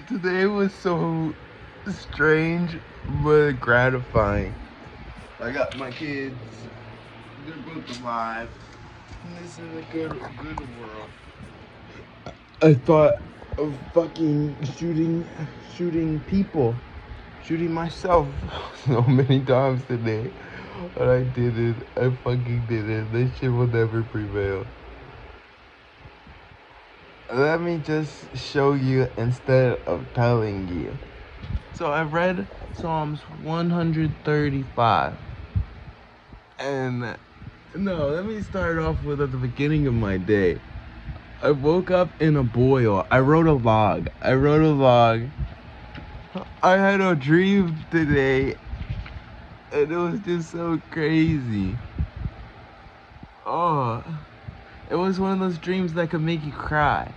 Today was so strange but gratifying. I got my kids, they're both alive, and this is a good world. I thought of fucking shooting people, shooting myself so many times today, but I didn't. I fucking didn't. This shit will never prevail. Let me just show you instead of telling you. So I read Psalms 135. And no, let me start off with at the beginning of my day. I woke up in a boil. I wrote a log. I had a dream today, and it was just so crazy. Oh, it was one of those dreams that could make you cry.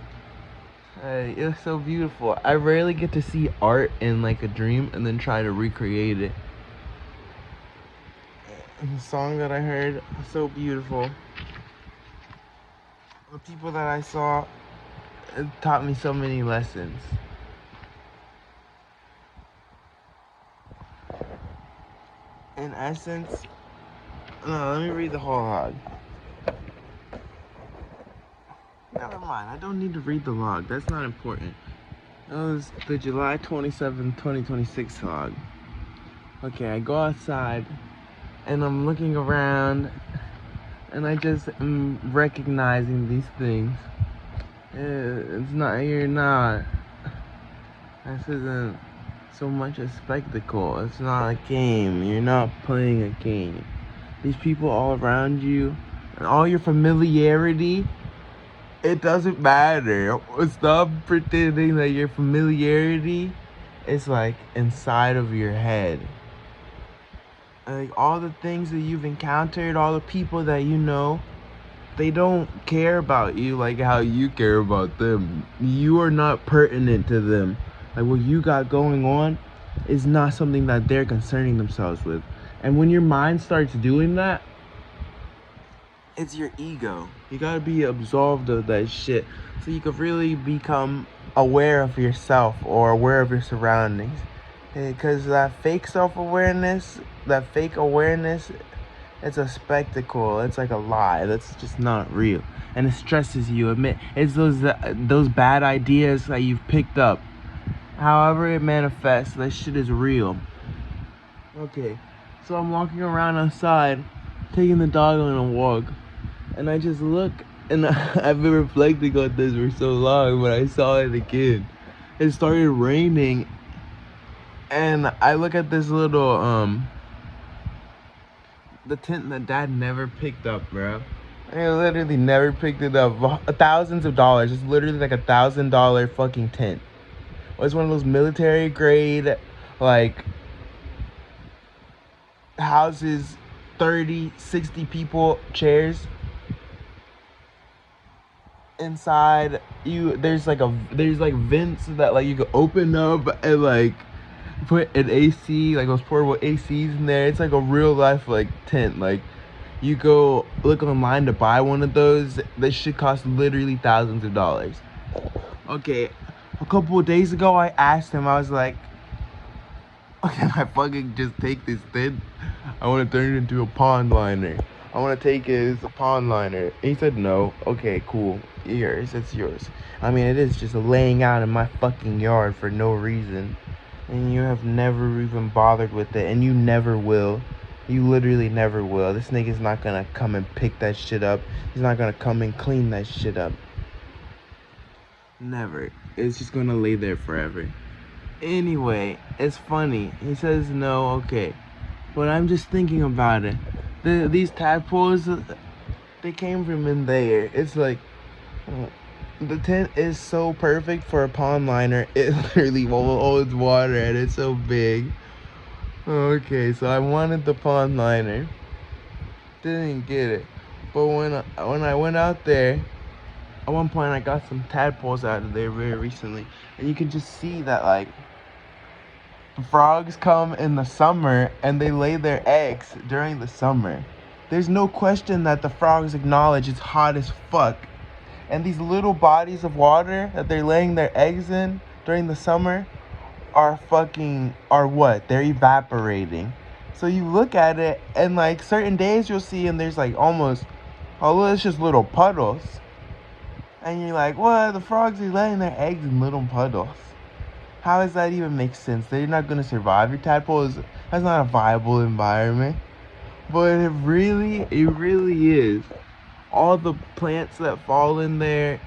It was so beautiful. I rarely get to see art in like a dream and then try to recreate it. The song that I heard was so beautiful. The people that I saw, it taught me so many lessons. In essence, no, let me read the whole log. Never mind, I don't need to read the log. That's not important. That was the July 27, 2026 log. Okay, I go outside and I'm looking around and I just am recognizing these things. It's not, you're not. This isn't so much a spectacle. It's not a game. You're not playing a game. These people all around you and all your familiarity, it doesn't matter. Stop pretending that your familiarity is like inside of your head. Like all the things that you've encountered, all the people that you know, they don't care about you like how you care about them. You are not pertinent to them. Like what you got going on is not something that they're concerning themselves with. And when your mind starts doing that, it's your ego. You gotta be absolved of that shit so you could really become aware of yourself or aware of your surroundings. Because that fake self-awareness, it's a spectacle. It's like a lie. That's just not real, and it stresses you. It's those bad ideas that you've picked up. However it manifests, that shit is real. Okay, so I'm walking around outside, taking the dog on a walk, and I just look, and I've been reflecting on this for so long, but I saw it again. It started raining, and I look at this little the tent that Dad never picked up, bro. I literally never picked it up. Thousands of dollars. It's literally like $1,000 fucking tent. It's one of those military grade, like, houses, 30, 60 people, chairs. Inside there's like vents that like you could open up and like put an AC, like those portable ACs in there. It's like a real life like tent. Like you go look online to buy one of those. This shit costs literally thousands of dollars. Okay, a couple of days ago I asked him, I was like, can I fucking just take this tent? I want to turn it into a pond liner. I want to take it as a pond liner. And he said no. Okay, cool. Yours. It's yours. I mean, it is just laying out in my fucking yard for no reason. And you have never even bothered with it. And you never will. You literally never will. This nigga's not gonna come and pick that shit up. He's not gonna come and clean that shit up. Never. It's just gonna lay there forever. Anyway, it's funny. He says no, okay. But I'm just thinking about it. These tadpoles, they came from in there. It's like, the tent is so perfect for a pond liner. It literally holds water and it's so big. Okay, so I wanted the pond liner. Didn't get it. But when I went out there, at one point I got some tadpoles out of there very recently. And you can just see that like, frogs come in the summer and they lay their eggs during the summer. There's no question that the frogs acknowledge it's hot as fuck. And these little bodies of water that they're laying their eggs in during the summer are what? They're evaporating. So you look at it, and like certain days you'll see, and there's like almost, oh, it's just little puddles. And you're like, what? The frogs are laying their eggs in little puddles. How does that even make sense? They're not gonna survive. Your tadpole that's not a viable environment. But it really is. All the plants that fall in there,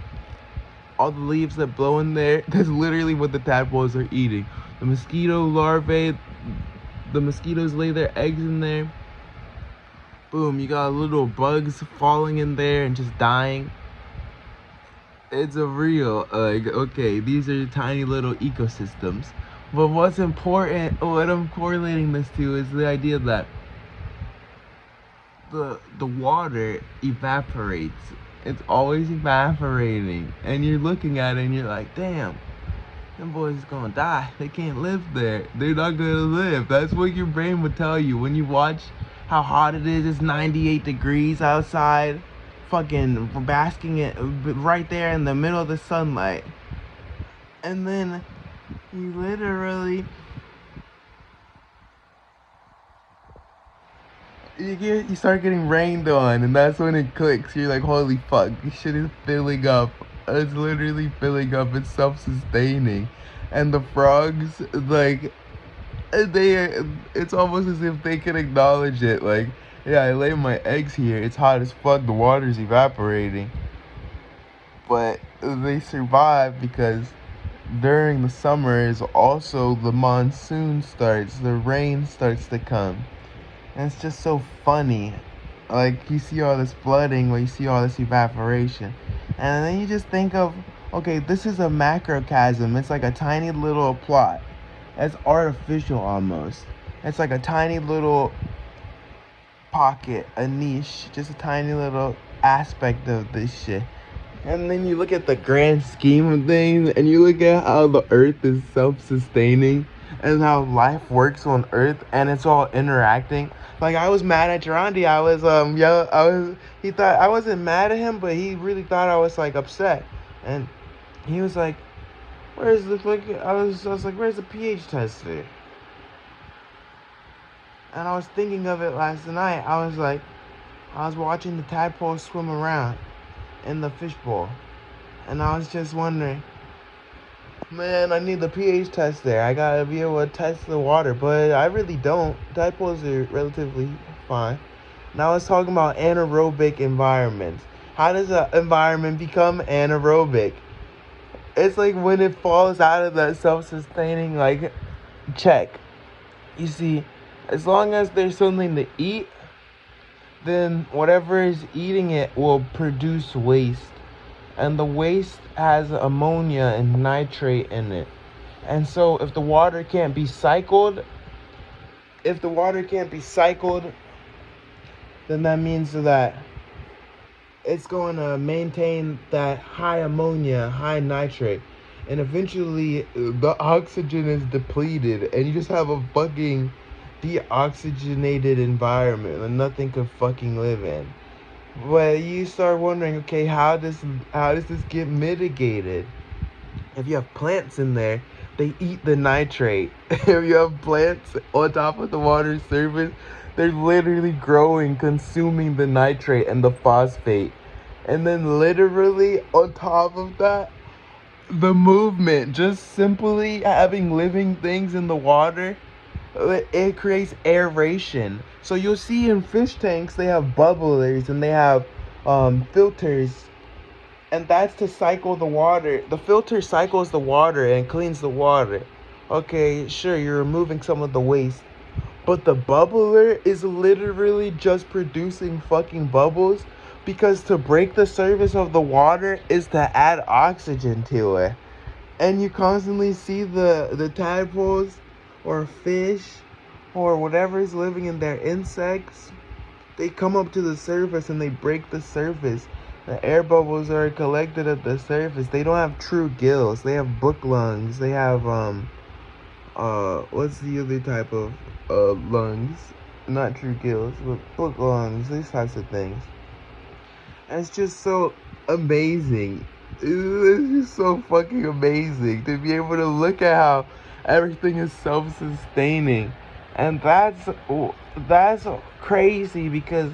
all the leaves that blow in there, that's literally what the tadpoles are eating. The mosquito larvae, the mosquitoes lay their eggs in there. Boom, you got little bugs falling in there and just dying. It's a real, like, okay, these are tiny little ecosystems. But what's important, what I'm correlating this to is the idea that the water evaporates. It's always evaporating. And you're looking at it and you're like, damn, them boys is gonna die. They can't live there. They're not gonna live. That's what your brain would tell you when you watch how hot it is. It's 98 degrees outside. Fucking basking it right there in the middle of the sunlight. And then you literally you start getting rained on, and that's when it clicks. You're like, holy fuck, this shit is filling up. It's literally filling up. It's self-sustaining. And the frogs, like, it's almost as if they can acknowledge it. Like, yeah, I lay my eggs here. It's hot as fuck. The water's evaporating. But they survive because during the summer is also the monsoon starts. The rain starts to come. And it's just so funny. Like, you see all this flooding, where you see all this evaporation. And then you just think of, okay, this is a macrocosm. It's like a tiny little plot. It's artificial almost. It's like a tiny little pocket, a niche, just a tiny little aspect of this shit. And then you look at the grand scheme of things, and you look at how the earth is self-sustaining and how life works on earth, and it's all interacting. Like, I was mad at Durandi. He thought I wasn't mad at him, but he really thought I was like upset. And he was like, where's the fucking, I was like, where's the pH tester? And I was thinking of it last night. I was watching the tadpoles swim around in the fishbowl. And I was just wondering, man, I need the pH test there. I gotta be able to test the water, but I really don't. Tadpoles are relatively fine. Now let's talk about anaerobic environments. How does an environment become anaerobic? It's like when it falls out of that self-sustaining, like, check. You see, as long as there's something to eat, then whatever is eating it will produce waste. And the waste has ammonia and nitrate in it. And so if the water can't be cycled, then that means that it's going to maintain that high ammonia, high nitrate. And eventually the oxygen is depleted, and you just have a fucking deoxygenated environment that nothing could fucking live in. But you start wondering, okay, how does this get mitigated? If you have plants in there, they eat the nitrate. If you have plants on top of the water surface, they're literally growing, consuming the nitrate and the phosphate. And then literally on top of that, the movement, just simply having living things in the water, it creates aeration. So you'll see in fish tanks, they have bubblers and they have filters, and that's to cycle the water. The filter cycles the water and cleans the water. Okay, sure, you're removing some of the waste, but the bubbler is literally just producing fucking bubbles, because to break the surface of the water is to add oxygen to it. And you constantly see the tadpoles or fish or whatever is living in there, insects, they come up to the surface and they break the surface. The air bubbles are collected at the surface. They don't have true gills. They have book lungs. They have what's the other type of lungs? Not true gills, but book lungs, these types of things. And it's just so amazing. It's just so fucking amazing to be able to look at how everything is self-sustaining. And that's crazy because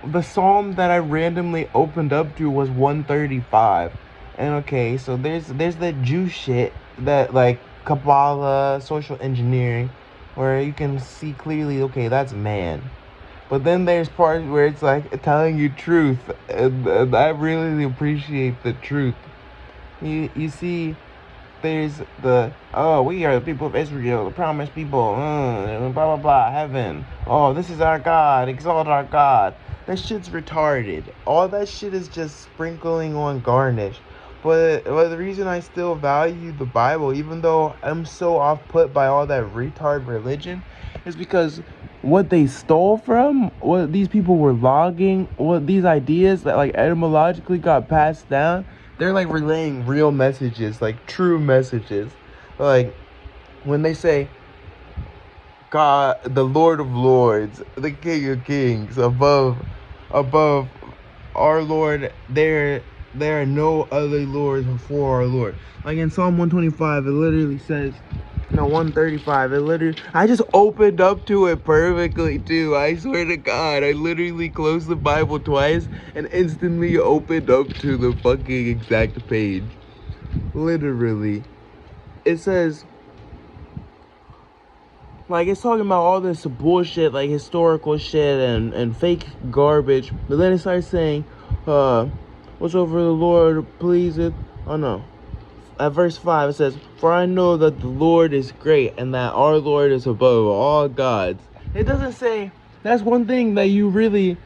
the psalm that I randomly opened up to was 135. And okay, so there's that Jew shit that like Kabbalah, social engineering, where you can see clearly, okay, that's man. But then there's parts where it's like telling you truth, and I really appreciate the truth. You see, there's the, oh, we are the people of Israel, the promised people, blah blah blah, heaven. Oh, this is our God, exalt our God. That shit's retarded. All that shit is just sprinkling on garnish. But the reason I still value the Bible, even though I'm so off put by all that retard religion, is because what they stole from, what these people were logging, what these ideas that like etymologically got passed down, they're like relaying real messages, like true messages. Like when they say God, the Lord of Lords, the King of Kings, above our Lord, there are no other lords before our Lord. Like in Psalm 125, it literally says, no, 135, it literally, I just opened up to it perfectly too. I swear to God, I literally closed the Bible twice and instantly opened up to the fucking exact page. Literally. It says, like, it's talking about all this bullshit, like historical shit and fake garbage. But then it starts saying, whatsoever the Lord pleaseth. Oh no. At verse 5 it says, for I know that the Lord is great and that our Lord is above all gods. It doesn't say, that's one thing that you really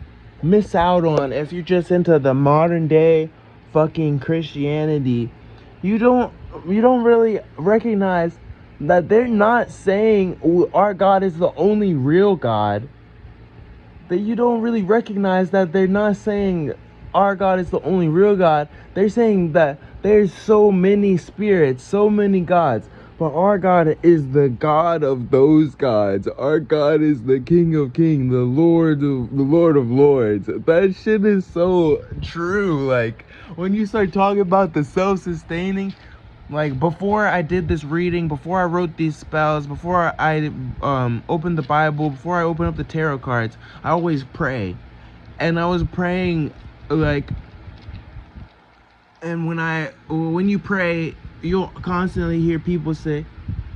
miss out on if you're just into the modern day fucking Christianity. You don't really recognize that they're not saying our God is the only real God. That you don't really recognize that they're not saying our God is the only real God. They're saying that there's so many spirits, so many gods, but our God is the God of those gods. Our God is the King of Kings, the Lord of Lords. That shit is so true. Like when you start talking about the self-sustaining, like before I did this reading, before I wrote these spells, before I opened the Bible, before I opened up the tarot cards, I always pray. And I was praying like, and when you pray, you'll constantly hear people say,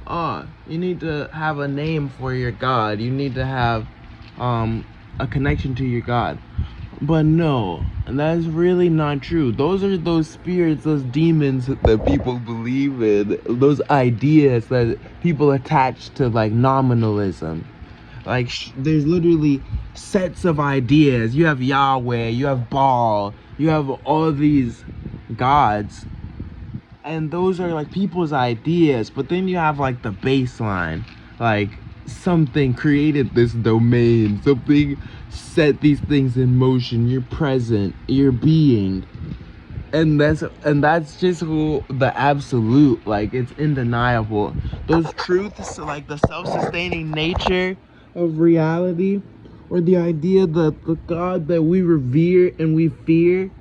oh, you need to have a name for your God. You need to have a connection to your God. But no, that's really not true. Those are those spirits, those demons that people believe in, those ideas that people attach to like nominalism. Like there's literally sets of ideas. You have Yahweh, you have Baal, you have all these gods, and those are like people's ideas. But then you have like the baseline, like something created this domain, something set these things in motion. You're present, you're being, and that's just who the absolute, like it's undeniable. Those truths, like the self-sustaining nature of reality, or the idea that the God that we revere and we fear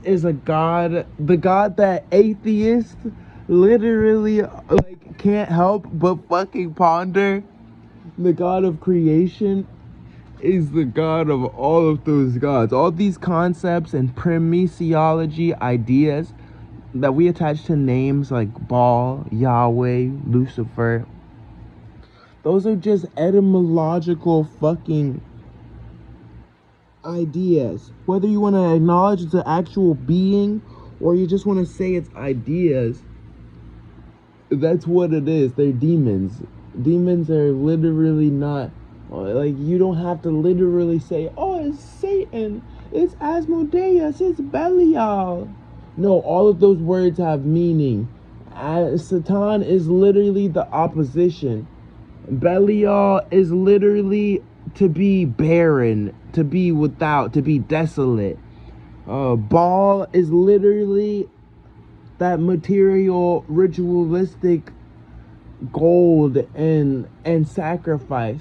is a God, the God that atheists literally like can't help but fucking ponder. The God of creation is the God of all of those gods. All these concepts and primesiology ideas that we attach to names like Baal, Yahweh, Lucifer, those are just etymological fucking ideas. Whether you want to acknowledge the actual being or you just want to say it's ideas, that's what it is. They're demons. Demons are literally not, like, you don't have to literally say, oh, it's Satan, it's Asmodeus, it's Belial. No, all of those words have meaning. Satan is literally the opposition. Belial is literally to be barren, to be without, to be desolate. Baal is literally that material, ritualistic gold and sacrifice.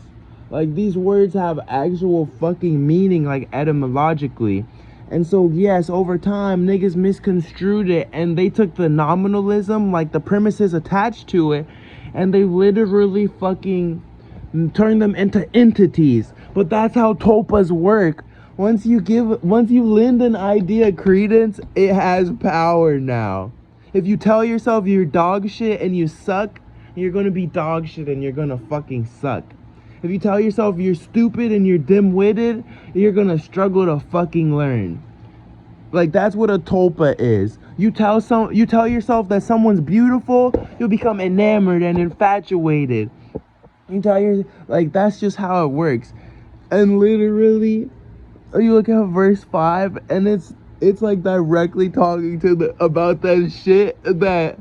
Like these words have actual fucking meaning, like etymologically. And so, yes, over time, niggas misconstrued it, and they took the nominalism, like the premises attached to it, and they literally fucking turned them into entities. But that's how tulpas work. Once you lend an idea credence, it has power now. If you tell yourself you're dog shit and you suck, you're gonna be dog shit and you're gonna fucking suck. If you tell yourself you're stupid and you're dim-witted, you're gonna struggle to fucking learn. Like, that's what a tulpa is. You tell yourself that someone's beautiful, you'll become enamored and infatuated. That's just how it works. And literally, you look at verse 5, and it's like directly talking about that shit that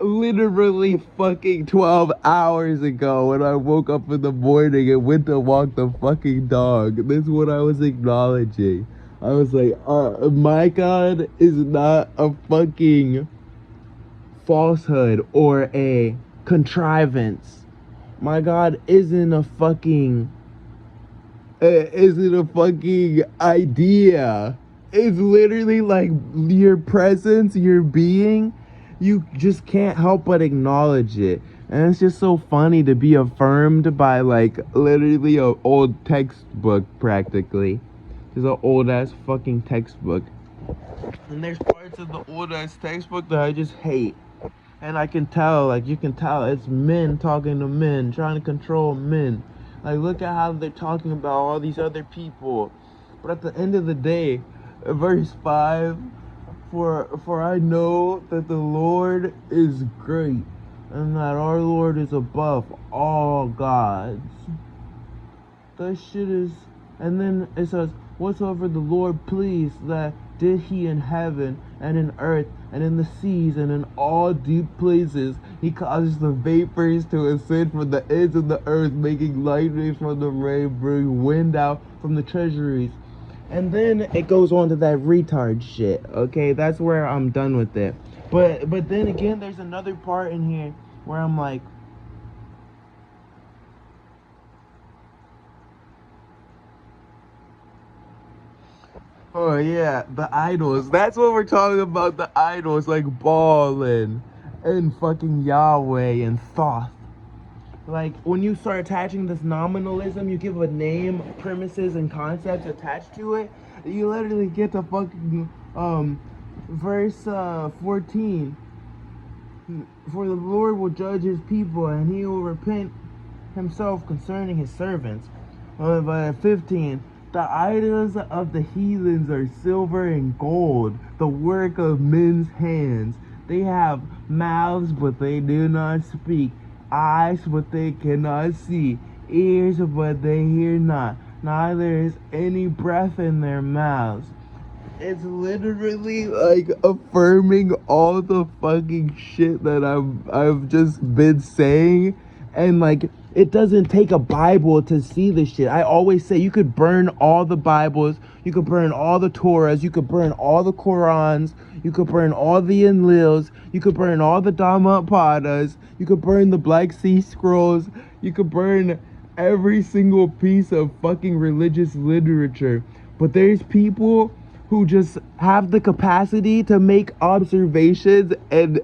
literally fucking 12 hours ago when I woke up in the morning and went to walk the fucking dog. This is what I was acknowledging. I was like, my God is not a fucking falsehood or a contrivance. My God isn't a fucking idea. It's literally like your presence, your being. You just can't help but acknowledge it. And it's just so funny to be affirmed by like literally an old textbook practically. There's an old ass fucking textbook. And there's parts of the old ass textbook that I just hate. And I can tell, like you can tell, it's men talking to men, trying to control men. Like, look at how they're talking about all these other people. But at the end of the day, verse 5, For I know that the Lord is great, and that our Lord is above all gods. That shit is... And then it says, whatsoever the Lord pleased, that did he in heaven, and in earth, and in the seas, and in all deep places. He causes the vapors to ascend from the ends of the earth, making lightning from the rain, bring wind out from the treasuries. And then it goes on to that retard shit. Okay, that's where I'm done with it. But then again, there's another part in here where I'm like, oh yeah, the idols. That's what we're talking about, the idols, like Baal and fucking Yahweh and Thoth. Like, when you start attaching this nominalism, you give a name, premises, and concepts attached to it, you literally get to fucking, verse 14. For the Lord will judge his people, and he will repent himself concerning his servants. But 15. The idols of the heathens are silver and gold, the work of men's hands. They have mouths, but they do not speak. Eyes, but they cannot see. Ears, but they hear not. Neither is any breath in their mouths. It's literally like affirming all the fucking shit that I've just been saying. And like, it doesn't take a Bible to see this shit. I always say you could burn all the Bibles, you could burn all the Torahs, you could burn all the Qurans, you could burn all the Enlils, you could burn all the Dhammapadas, you could burn the Black Sea Scrolls, you could burn every single piece of fucking religious literature. But there's people who just have the capacity to make observations and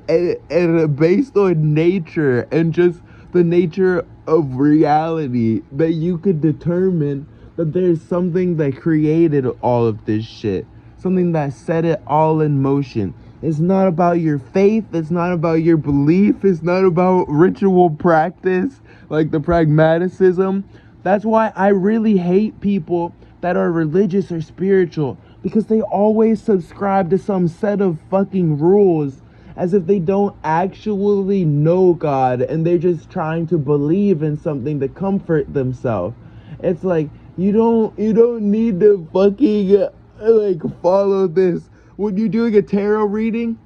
based on nature and just the nature of reality, that you could determine that there's something that created all of this shit, something that set it all in motion. It's not about your faith, it's not about your belief, it's not about ritual practice like the pragmaticism. That's why I really hate people that are religious or spiritual, because they always subscribe to some set of fucking rules as if they don't actually know God and they're just trying to believe in something to comfort themselves. It's like, you don't need to fucking like follow this. When you're doing a tarot reading,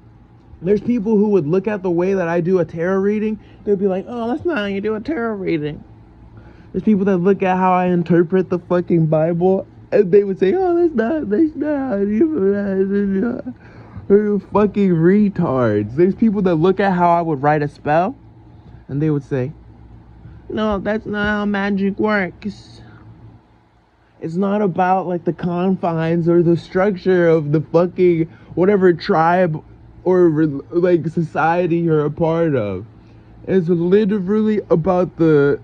there's people who would look at the way that I do a tarot reading, they'd be like, oh, that's not how you do a tarot reading. There's people that look at how I interpret the fucking Bible, and they would say, oh, that's not how you do that. Fucking retards. There's people that look at how I would write a spell, and they would say, no, that's not how magic works. It's not about like the confines or the structure of the fucking whatever tribe or like society you're a part of. It's literally about the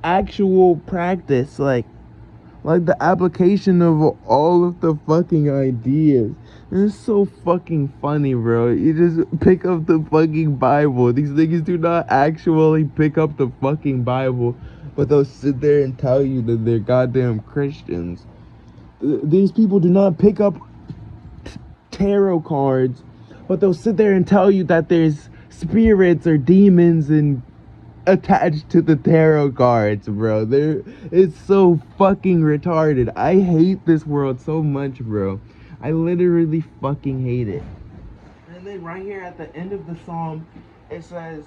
actual practice, like the application of all of the fucking ideas. And it's so fucking funny, bro. You just pick up the fucking Bible. These niggas do not actually pick up the fucking Bible, but they'll sit there and tell you that they're goddamn Christians. These people do not pick up tarot cards, but they'll sit there and tell you that there's spirits or demons and attached to the tarot cards, bro. It's so fucking retarded. I hate this world so much, bro. I literally fucking hate it. And then right here at the end of the psalm, it says,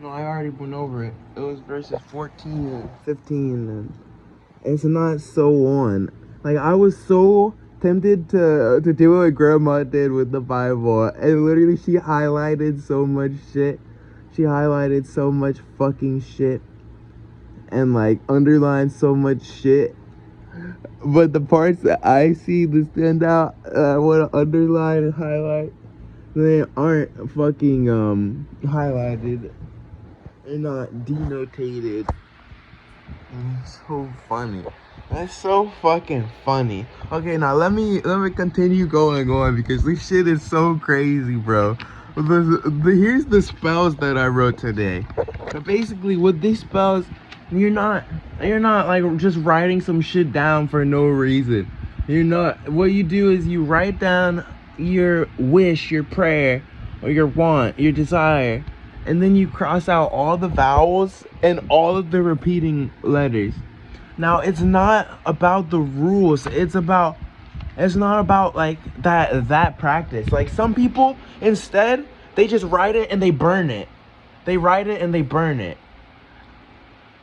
No, I already went over it. It was verses 14 and 15, and it's not so on. Like, I was so tempted to do what Grandma did with the Bible, and literally she highlighted so much shit. She highlighted so much fucking shit, and like underlined so much shit. But the parts that I see that stand out, I want to underline and highlight, they aren't fucking highlighted. They're not denotated. It's so funny. That's so fucking funny. Okay, now let me continue going on because this shit is so crazy, bro. Here's the spells that I wrote today. So basically, with these spells, you're not like just writing some shit down for no reason. You're not. What you do is you write down your wish, your prayer, or your want, your desire, and then you cross out all the vowels and all of the repeating letters. Now, it's not about the rules. It's not about like that practice. Like, some people, instead, they just write it and they burn it. They write it and they burn it.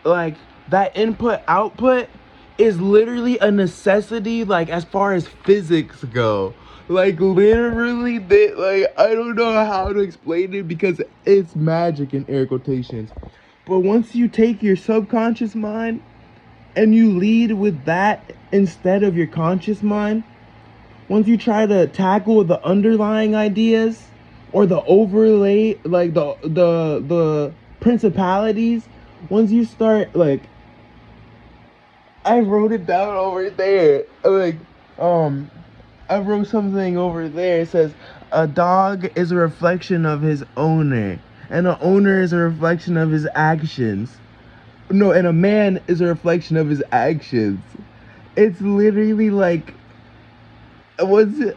Like, that input output is literally a necessity, like, as far as physics go. Like, literally, I don't know how to explain it because it's magic in air quotations. But once you take your subconscious mind and you lead with that instead of your conscious mind, once you try to tackle the underlying ideas or the overlay, like the principalities, once you start, like, I wrote it down over there, like, I wrote something over there. It says, a dog is a reflection of his owner, and an owner is a reflection of his actions. No, and a man is a reflection of his actions. It's literally like,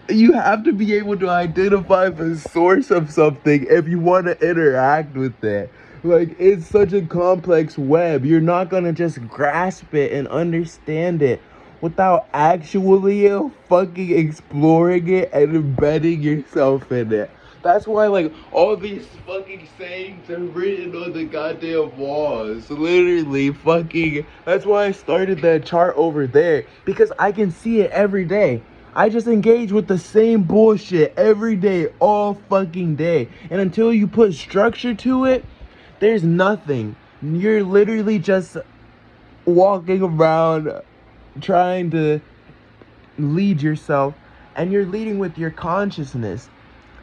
you have to be able to identify the source of something if you want to interact with it. Like, it's such a complex web. You're not gonna just grasp it and understand it without actually fucking exploring it and embedding yourself in it. That's why, like, all these fucking sayings are written on the goddamn walls. Literally, fucking. That's why I started that chart over there, because I can see it every day. I just engage with the same bullshit every day, all fucking day. And until you put structure to it, there's nothing. You're literally just walking around trying to lead yourself, and you're leading with your consciousness.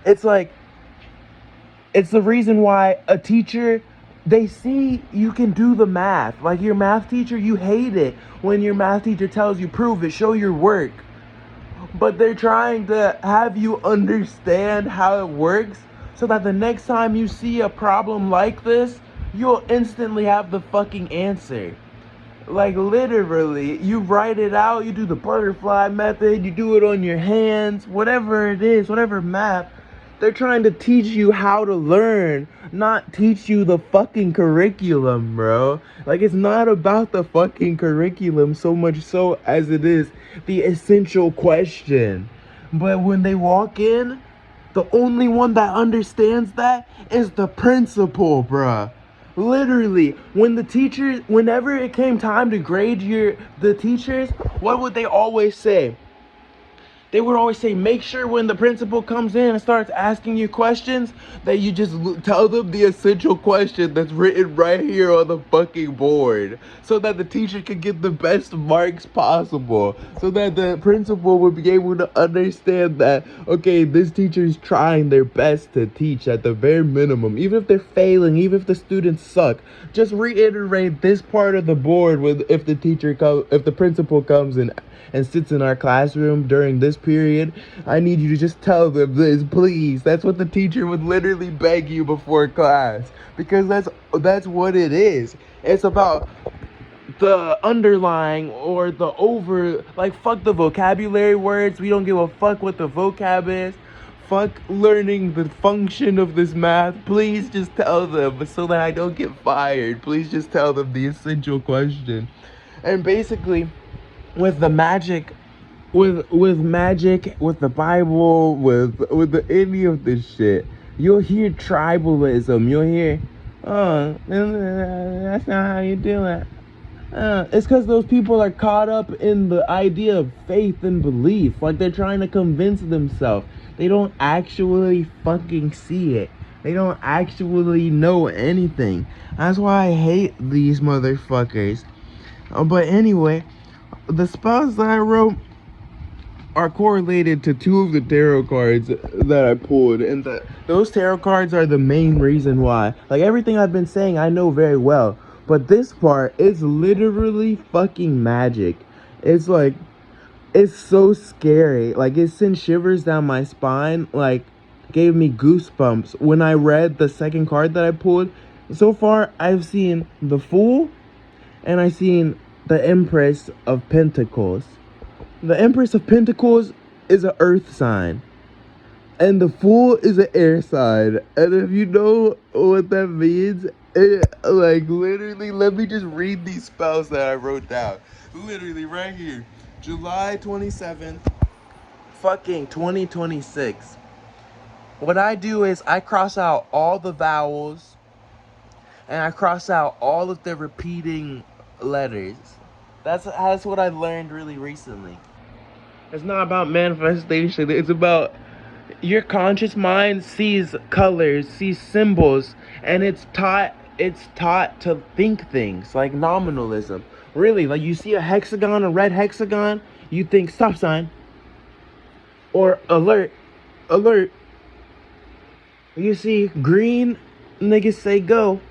It's like, it's the reason why a teacher, they see you can do the math. Like, your math teacher, you hate it when your math teacher tells you, prove it, show your work. But they're trying to have you understand how it works so that the next time you see a problem like this, you'll instantly have the fucking answer. Like, literally, you write it out, you do the butterfly method, you do it on your hands, whatever it is, whatever math. They're trying to teach you how to learn, not teach you the fucking curriculum, bro. Like, it's not about the fucking curriculum so much so as it is the essential question. But when they walk in, the only one that understands that is the principal, bruh. Literally, when the teachers, whenever it came time to grade the teachers, what would they always say? they would always say, make sure when the principal comes in and starts asking you questions, that you just tell them the essential question that's written right here on the fucking board, so that the teacher can get the best marks possible, so that the principal would be able to understand that, okay, this teacher is trying their best to teach at the bare minimum. Even if they're failing, even if the students suck, just reiterate this part of the board with if the principal comes in and sits in our classroom during this period, I need you to just tell them this, please. That's what the teacher would literally beg you before class, because that's what it is. It's about the underlying or the over, like, fuck the vocabulary words. We don't give a fuck what the vocab is. Fuck learning the function of this math. Please just tell them so that I don't get fired. Please just tell them the essential question. And basically, with the magic, with magic, with the Bible, with any of this shit, you'll hear tribalism. You'll hear, oh, that's not how you do it. It's because those people are caught up in the idea of faith and belief. Like, they're trying to convince themselves. They don't actually fucking see it. They don't actually know anything. That's why I hate these motherfuckers. But anyway, the spells that I wrote are correlated to two of the tarot cards that I pulled, and those tarot cards are the main reason why. Like, everything I've been saying I know very well, but this part is literally fucking magic. It's like, it's so scary. Like, it sent shivers down my spine, like, gave me goosebumps when I read the second card that I pulled. So far, I've seen the Fool, and I've seen the Empress of Pentacles. The Empress of Pentacles is an earth sign, and the Fool is an air sign. And if you know what that means, like, literally, let me just read these spells that I wrote down. Literally, right here. July 27th, fucking 2026. What I do is I cross out all the vowels, and I cross out all of the repeating letters. That's what I learned really recently. It's not about manifestation. It's about your conscious mind sees colors, sees symbols, and it's taught to think things like nominalism. Really, like, you see a hexagon, a red hexagon, you think stop sign or alert. You see green, niggas say go.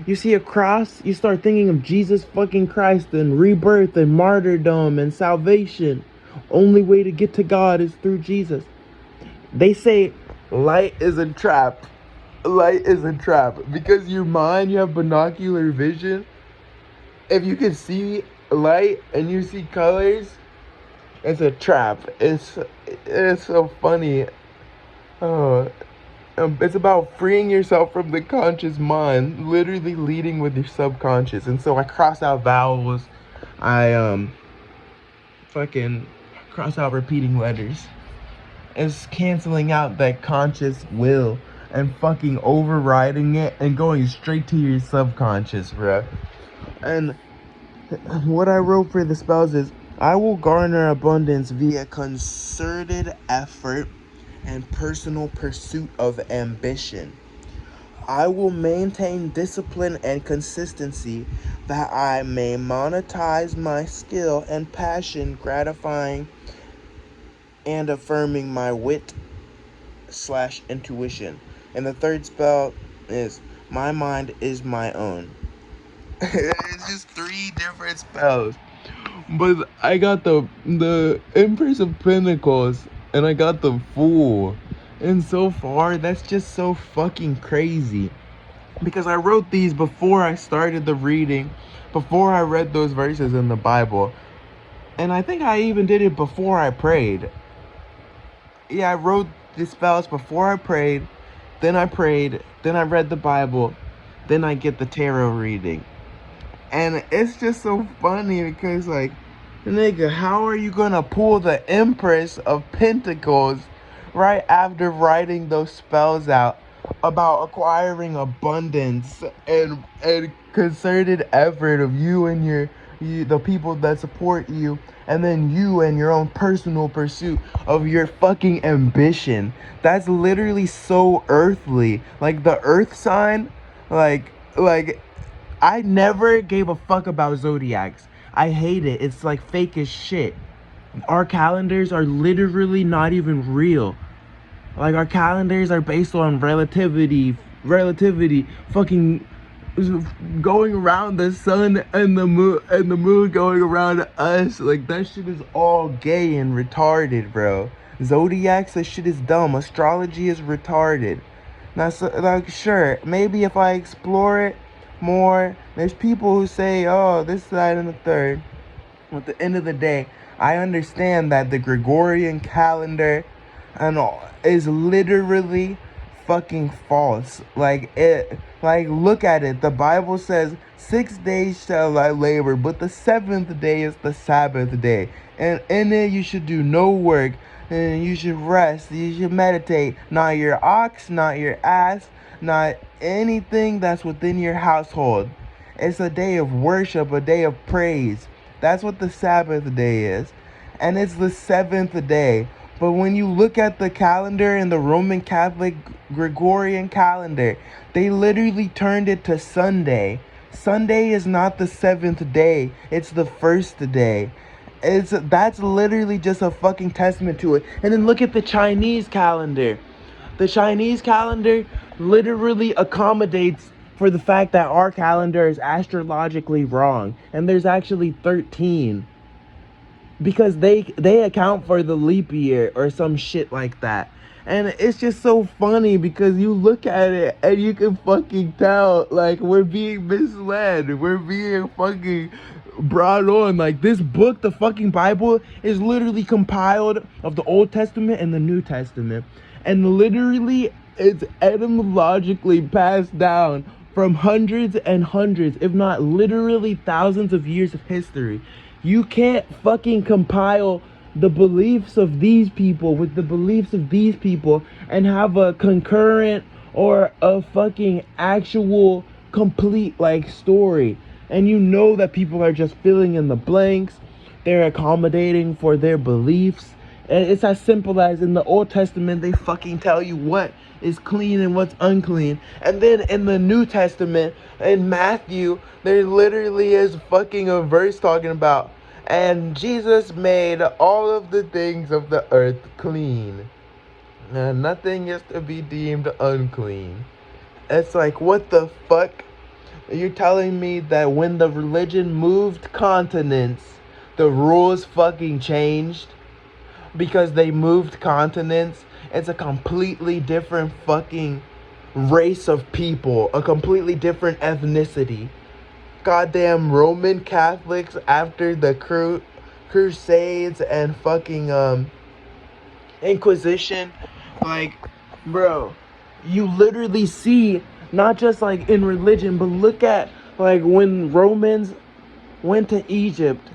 You see a cross, you start thinking of Jesus fucking Christ and rebirth and martyrdom and salvation. Only way to get to God is through Jesus. They say light is a trap. Light is a trap. Because your mind, you have binocular vision. If you can see light and you see colors, it's a trap. It's so funny. It's about freeing yourself from the conscious mind, literally leading with your subconscious. And so I cross out vowels. I fucking cross out repeating letters. It's canceling out that conscious will and fucking overriding it and going straight to your subconscious, bro. And what I wrote for the spells is, I will garner abundance via concerted effort and personal pursuit of ambition. I will maintain discipline and consistency that I may monetize my skill and passion, gratifying and affirming my wit/intuition. And the third spell is, my mind is my own. It's just 3 different spells. But I got the Empress of Pentacles, and I got the Fool. And so far, that's just so fucking crazy. Because I wrote these before I started the reading, before I read those verses in the Bible. And I think I even did it before I prayed. Yeah, I wrote the spells before I prayed, then I read the Bible, then I get the tarot reading. And it's just so funny because, like, nigga, how are you gonna pull the Empress of Pentacles right after writing those spells out about acquiring abundance and concerted effort of you and the people that support you, and then you and your own personal pursuit of your fucking ambition. That's literally so earthly. Like the earth sign, like I never gave a fuck about zodiacs. I hate it. It's like fake as shit. Our calendars are literally not even real. Like our calendars are based on relativity, fucking going around the sun and the moon going around us. Like that shit is all gay and retarded, bro. Zodiacs, that shit is dumb. Astrology is retarded. Now, so, like, sure, maybe if I explore it more, there's people who say, oh, this, that, and the third. At the end of the day, I understand that the Gregorian calendar and all is literally fucking false. Like look at it. The Bible says 6 days shall I labor, but the seventh day is the Sabbath day. And in it you should do no work, and you should rest, you should meditate. Not your ox, not your ass, not anything that's within your household. It's a day of worship, a day of praise. That's what the Sabbath day is. And it's the seventh day. But when you look at the calendar in the Roman Catholic Gregorian calendar, they literally turned it to Sunday. Sunday is not the seventh day. It's the first day. That's literally just a fucking testament to it. And then look at the Chinese calendar. The Chinese calendar literally accommodates for the fact that our calendar is astrologically wrong, and there's actually 13, because they account for the leap year or some shit like that. And it's just so funny because you look at it and you can fucking tell, like, we're being misled, we're being fucking brought on. Like, this book, the fucking Bible, is literally compiled of the Old Testament and the New Testament, and literally it's etymologically passed down from hundreds and hundreds, if not literally thousands of years of history. You can't fucking compile the beliefs of these people with the beliefs of these people and have a concurrent or a fucking actual complete like story. And you know that people are just filling in the blanks. They're accommodating for their beliefs. And it's as simple as in the Old Testament, they fucking tell you what is clean and what's unclean. And then in the New Testament, in Matthew, there literally is fucking a verse talking about, and Jesus made all of the things of the earth clean, and nothing is to be deemed unclean. It's like, what the fuck? You're telling me that when the religion moved continents, the rules fucking changed? Because they moved continents, it's a completely different fucking race of people, a completely different ethnicity. Goddamn Roman Catholics after the Crusades and fucking Inquisition, like, bro, you literally see, not just like in religion, but look at like when Romans went to Egypt.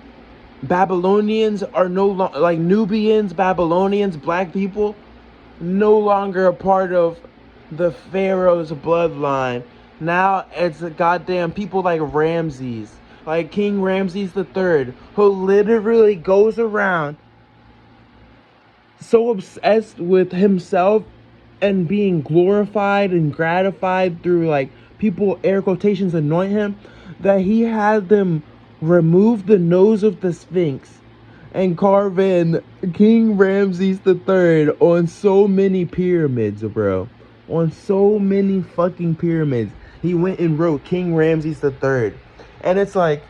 Babylonians are no longer, like Nubians, Babylonians, black people, no longer a part of the Pharaoh's bloodline. Now it's goddamn people like Ramses, like King Ramses III, who literally goes around so obsessed with himself and being glorified and gratified through like people, air quotations, anoint him, that he had them remove the nose of the Sphinx and carve in King Ramses III on so many pyramids, bro. On so many fucking pyramids. He went and wrote King Ramses III. And it's like,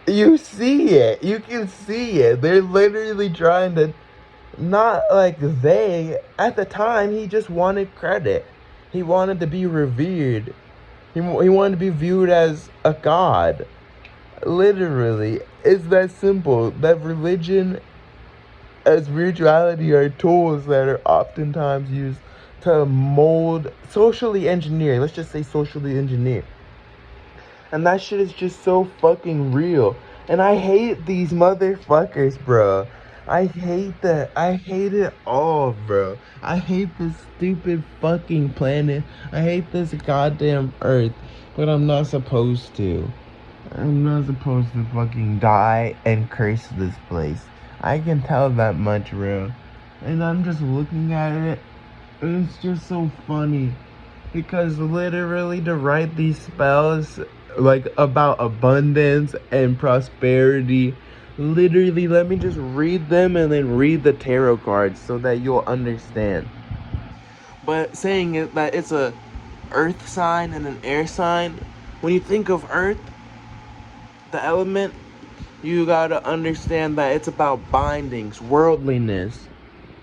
you see it. You can see it. They're literally trying to, not like they, at the time, he just wanted credit. He wanted to be revered. He wanted to be viewed as a god. Literally, it's that simple. That religion and spirituality are tools that are oftentimes used to mold, socially engineer. Let's just say socially engineer. And that shit is just so fucking real. And I hate these motherfuckers, bro. I hate that. I hate it all, bro. I hate this stupid fucking planet. I hate this goddamn earth. But I'm not supposed to. I'm not supposed to fucking die and curse this place. I can tell that much, bro. And I'm just looking at it, and it's just so funny. Because literally to write these spells, like, about abundance and prosperity, literally, let me just read them and then read the tarot cards so that you'll understand. But saying it that it's a earth sign and an air sign, when you think of earth, the element, you gotta understand that it's about bindings, worldliness.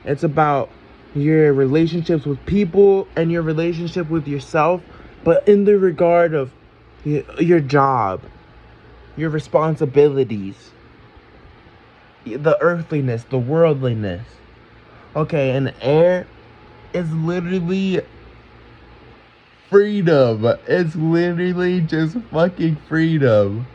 It's about your relationships with people and your relationship with yourself, but in the regard of your job, your responsibilities, the earthliness, the worldliness. Okay, and air is literally freedom. It's literally just fucking freedom.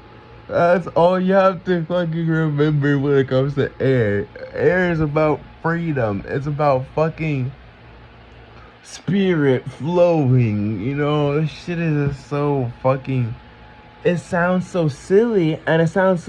That's all you have to fucking remember when it comes to air. Air is about freedom. It's about fucking spirit flowing. You know, this shit is so fucking. It sounds so silly, and it sounds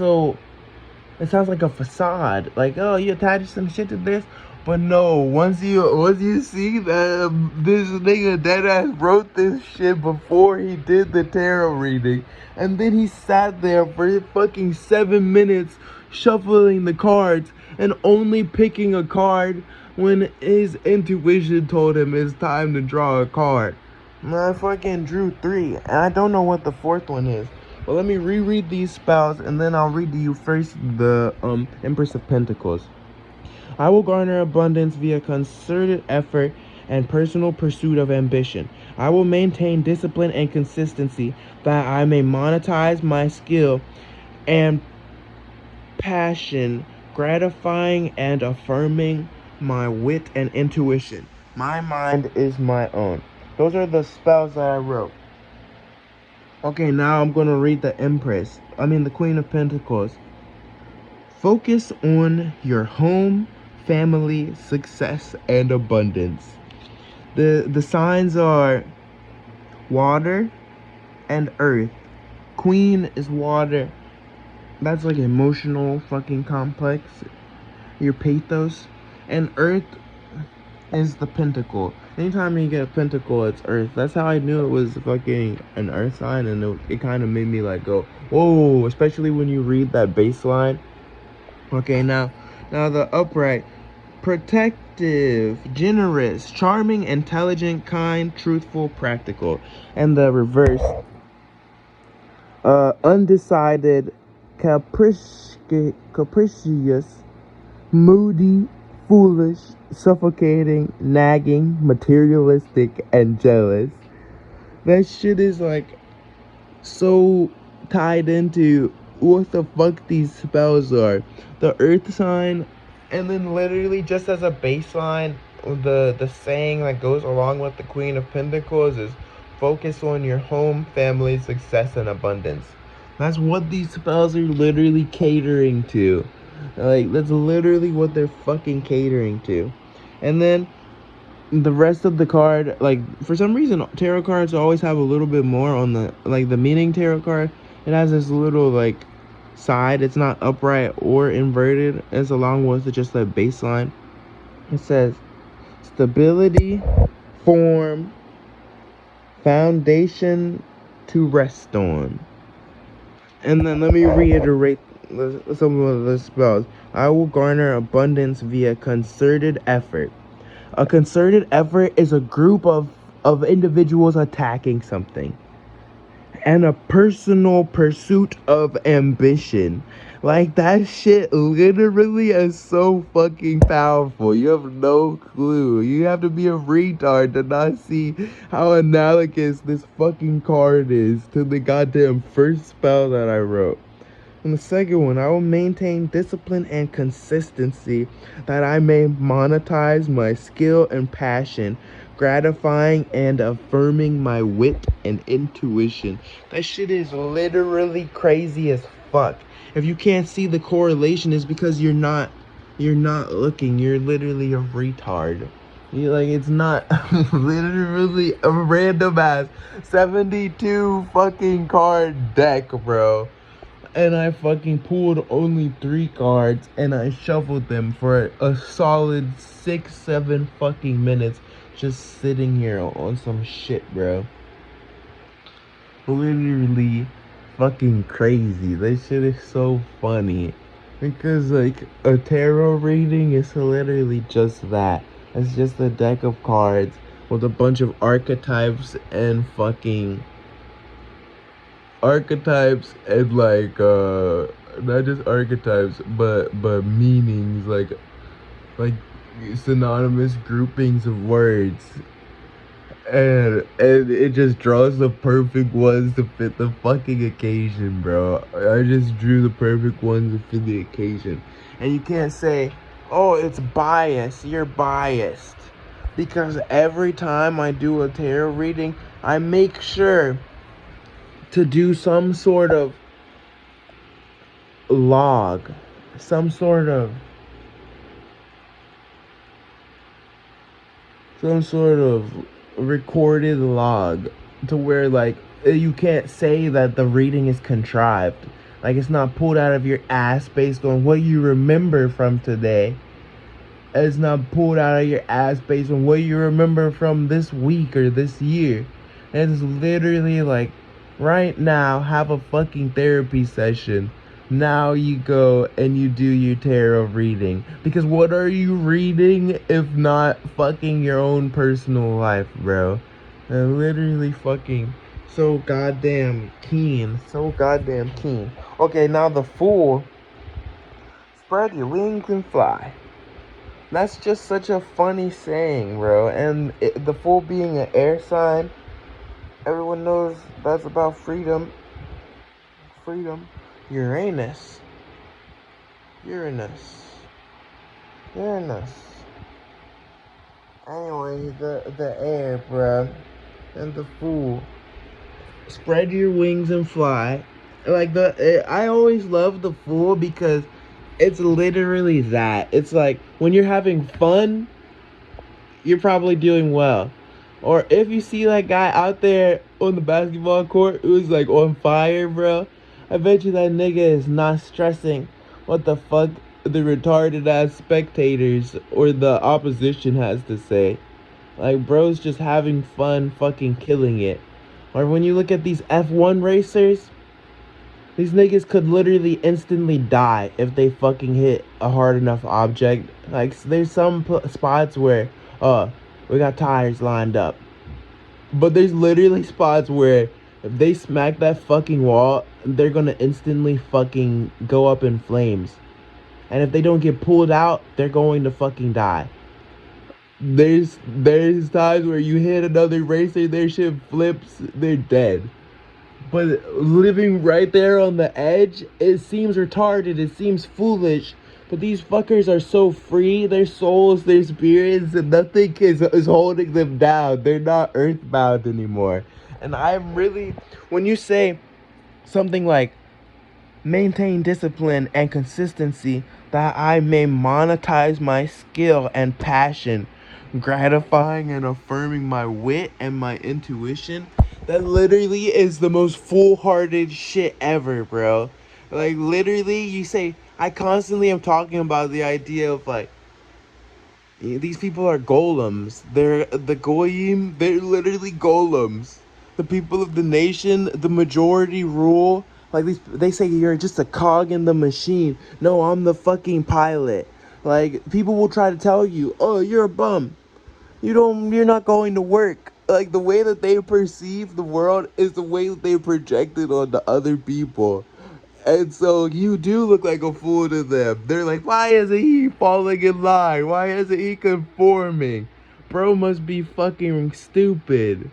like a facade. Like, oh, you attach some shit to this. But no, once you see that this nigga deadass wrote this shit before he did the tarot reading, and then he sat there for fucking 7 minutes shuffling the cards and only picking a card when his intuition told him it's time to draw a card. I fucking drew 3, and I don't know what the 4th one is. Well, let me reread these spells, and then I'll read to you first the Empress of Pentacles. I will garner abundance via concerted effort and personal pursuit of ambition. I will maintain discipline and consistency that I may monetize my skill and passion, gratifying and affirming my wit and intuition. My mind is my own. Those are the spells that I wrote. Okay, now I'm going to read the the Queen of Pentacles. Focus on your home, family, success, and abundance. The signs are water and earth. Queen is water. That's like emotional fucking complex. Your pathos. And earth is the pentacle. Anytime you get a pentacle, it's earth. That's how I knew it was fucking an earth sign, and it kind of made me like go, whoa, especially when you read that baseline. Okay, now the upright. Protective, generous, charming, intelligent, kind, truthful, practical. And the reverse. Undecided, capricious, moody, foolish, suffocating, nagging, materialistic, and jealous. That shit is like so tied into what the fuck these spells are. The earth sign, and then literally just as a baseline, the saying that goes along with the Queen of Pentacles is focus on your home, family, success, and abundance. That's what these spells are literally catering to. Like, that's literally what they're fucking catering to. And then the rest of the card, like, for some reason tarot cards always have a little bit more on the, like, the meaning tarot card. It has this little, like, side. It's not upright or inverted. It's along with just the baseline. It says stability, form, foundation to rest on. And then let me reiterate some of the spells. I will garner abundance via concerted effort. A concerted effort is a group of individuals attacking something. And a personal pursuit of ambition. Like, that shit literally is so fucking powerful. You have no clue. You have to be a retard to not see how analogous this fucking card is to the goddamn first spell that I wrote. And the second one, I will maintain discipline and consistency that I may monetize my skill and passion, gratifying and affirming my wit and intuition. That shit is literally crazy as fuck. If you can't see the correlation, it's because you're not looking. You're literally a retard. You, like, it's not literally a random ass 72 fucking card deck, bro. and I fucking pulled only 3 cards, and I shuffled them for a solid 6-7 fucking minutes, just sitting here on some shit, bro. Literally fucking crazy. This shit is so funny. Because, like, a tarot reading is literally just that. It's just a deck of cards with a bunch of archetypes and fucking archetypes and like not just archetypes but meanings, like synonymous groupings of words, and it just draws the perfect ones to fit the fucking occasion, bro. I just drew the perfect ones to fit the occasion. And you can't say, oh, it's biased, you're biased, because every time I do a tarot reading, I make sure to do some sort of log, some sort of recorded log, to where, like, you can't say that the reading is contrived. Like, it's not pulled out of your ass based on what you remember from today. It's not pulled out of your ass based on what you remember from this week or this year. It's literally like, right now, have a fucking therapy session. Now you go and you do your tarot reading. Because what are you reading if not fucking your own personal life, bro? And literally fucking so goddamn keen. So goddamn keen. Okay, now the Fool. Spread your wings and fly. That's just such a funny saying, bro. And the Fool being an air sign, everyone knows that's about freedom. Freedom. Uranus. Anyway, the air, bro. And the Fool. Spread your wings and fly. Like, I always love the Fool because it's literally that. It's like, when you're having fun, you're probably doing well. Or if you see that guy out there on the basketball court who's like on fire, bro, I bet you that nigga is not stressing what the fuck the retarded ass spectators or the opposition has to say. Like, bro's just having fun fucking killing it. Or when you look at these F1 racers, these niggas could literally instantly die if they fucking hit a hard enough object. Like, there's some spots where, we got tires lined up. But there's literally spots where if they smack that fucking wall, they're gonna instantly fucking go up in flames. And if they don't get pulled out, they're going to fucking die. There's times where you hit another racer, their shit flips, they're dead. But living right there on the edge, it seems retarded, it seems foolish. But these fuckers are so free, their souls, their spirits, and nothing is holding them down. They're not earthbound anymore. And I'm really, when you say something like, maintain discipline and consistency, that I may monetize my skill and passion, gratifying and affirming my wit and my intuition, that literally is the most foolhardy shit ever, bro. Like, literally, you say, I constantly am talking about the idea of, like, these people are golems. They're the goyim. They're literally golems. The people of the nation, the majority rule. Like, they say you're just a cog in the machine. No, I'm the fucking pilot. Like, people will try to tell you, oh, you're a bum. You're not going to work. Like, the way that they perceive the world is the way that they project it on the other people. And so you do look like a fool to them. They're like, why isn't he falling in line? Why isn't he conforming? Bro must be fucking stupid.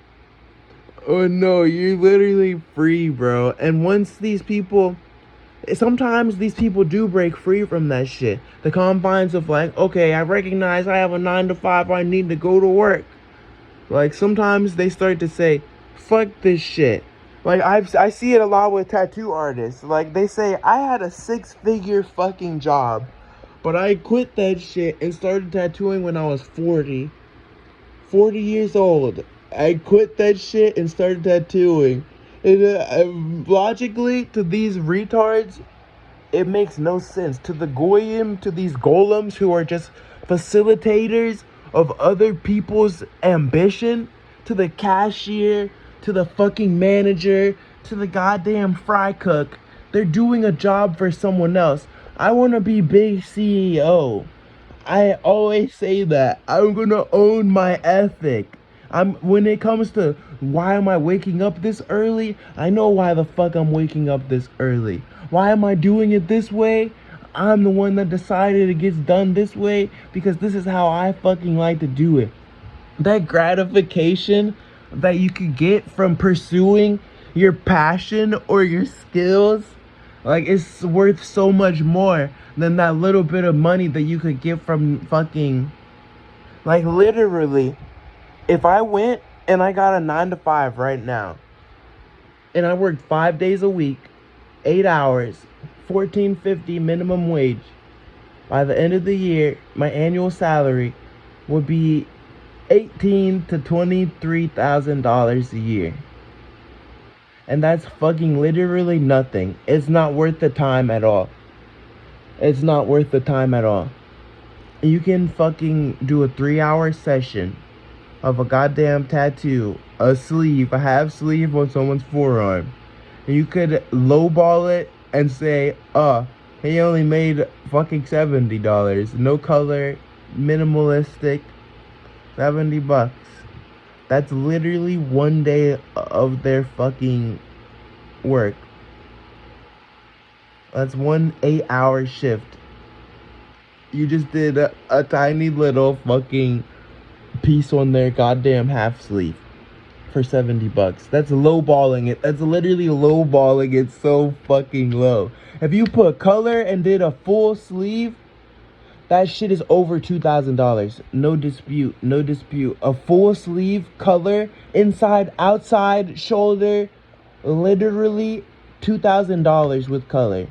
Oh no, you're literally free, bro. And sometimes these people do break free from that shit. The confines of, like, okay, I recognize I have a 9 to 5, I need to go to work. Like, sometimes they start to say, fuck this shit. Like, I see it a lot with tattoo artists. Like, they say, I had a 6-figure fucking job, but I quit that shit and started tattooing when I was 40 years old. I quit that shit and started tattooing Logically, to these retards, it makes no sense. To the goyim, to these golems who are just facilitators of other people's ambition, to the cashier, to the fucking manager, to the goddamn fry cook, they're doing a job for someone else. I want to be big CEO. I always say that. I'm gonna own my ethic. When it comes to why am I waking up this early, I know why the fuck I'm waking up this early. Why am I doing it this way? I'm the one that decided it gets done this way because this is how I fucking like to do it. That gratification that you could get from pursuing your passion or your skills, like, it's worth so much more than that little bit of money that you could get from fucking, like, literally, if I went and I got a 9 to 5 right now and I worked 5 days a week, 8 hours, $14.50 minimum wage, by the end of the year my annual salary would be $18,000 to $23,000 a year. And that's fucking literally nothing. It's not worth the time at all. It's not worth the time at all. You can fucking do a 3-hour session of a goddamn tattoo, a sleeve, a half sleeve on someone's forearm. And you could lowball it and say, he only made fucking $70. No color, minimalistic, $70. That's literally 1 day of their fucking work. That's 1 8-hour shift. You just did a tiny little fucking piece on their goddamn half sleeve for $70. That's lowballing it. That's literally lowballing it so fucking low. If you put color and did a full sleeve, that shit is over $2,000. No dispute. No dispute. A full sleeve, color, inside, outside, shoulder, literally $2,000 with color.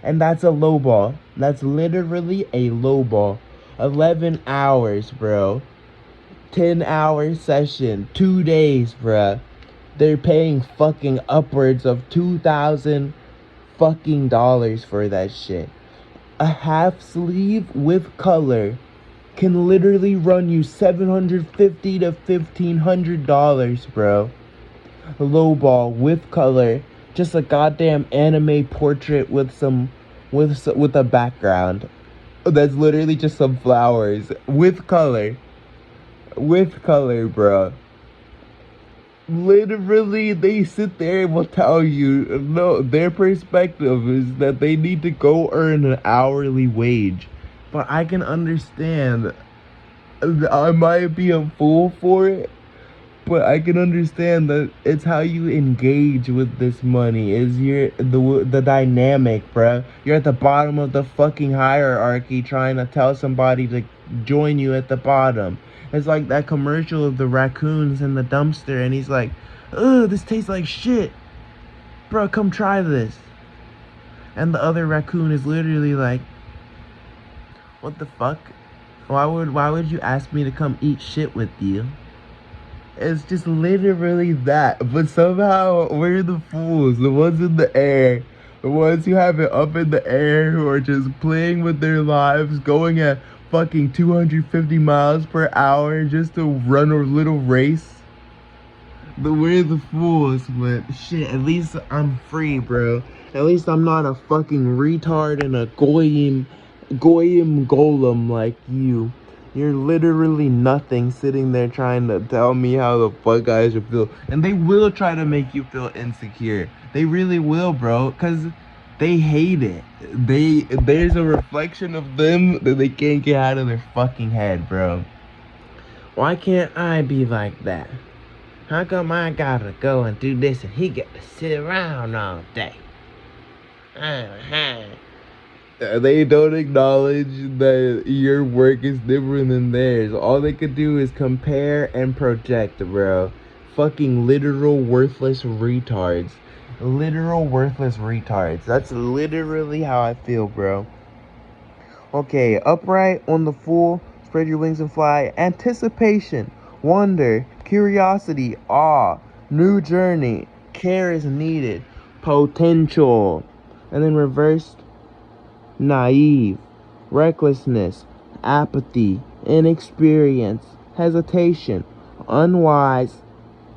And that's a low ball. That's literally a low ball. 11 hours, bro. 10-hour session. 2 days, bro. They're paying fucking upwards of $2,000 fucking dollars for that shit. A half sleeve with color can literally run you $750 to $1,500, bro. Low ball with color, just a goddamn anime portrait with a background. That's literally just some flowers with color, bro. Literally, they sit there and will tell you, no, their perspective is that they need to go earn an hourly wage. But I can understand. I might be a fool for it, but I can understand that it's how you engage with this money. Is the dynamic, bruh. You're at the bottom of the fucking hierarchy trying to tell somebody to join you at the bottom. It's like that commercial of the raccoons in the dumpster, and he's like, ugh, this tastes like shit. Bro, come try this. And the other raccoon is literally like, what the fuck? Why would you ask me to come eat shit with you? It's just literally that. But somehow we're the fools, the ones in the air, the ones who have it up in the air, who are just playing with their lives, going at fucking 250 miles per hour just to run a little race. We're the fools, but shit, at least I'm free, bro. At least I'm not a fucking retard and a goyim golem like you. You're literally nothing sitting there trying to tell me how the fuck I should feel. And they will try to make you feel insecure. They really will, bro, because they hate it. There's a reflection of them that they can't get out of their fucking head, bro. Why can't I be like that? How come I gotta go and do this and he got to sit around all day? They don't acknowledge that your work is different than theirs. All they could do is compare and project, bro. Fucking literal worthless retards. Literal worthless retards. That's literally how I feel, bro. Okay, upright on the full, spread your wings and fly. Anticipation, wonder, curiosity, awe, new journey, care is needed. Potential. And then reversed, naive, recklessness, apathy, inexperience, hesitation, unwise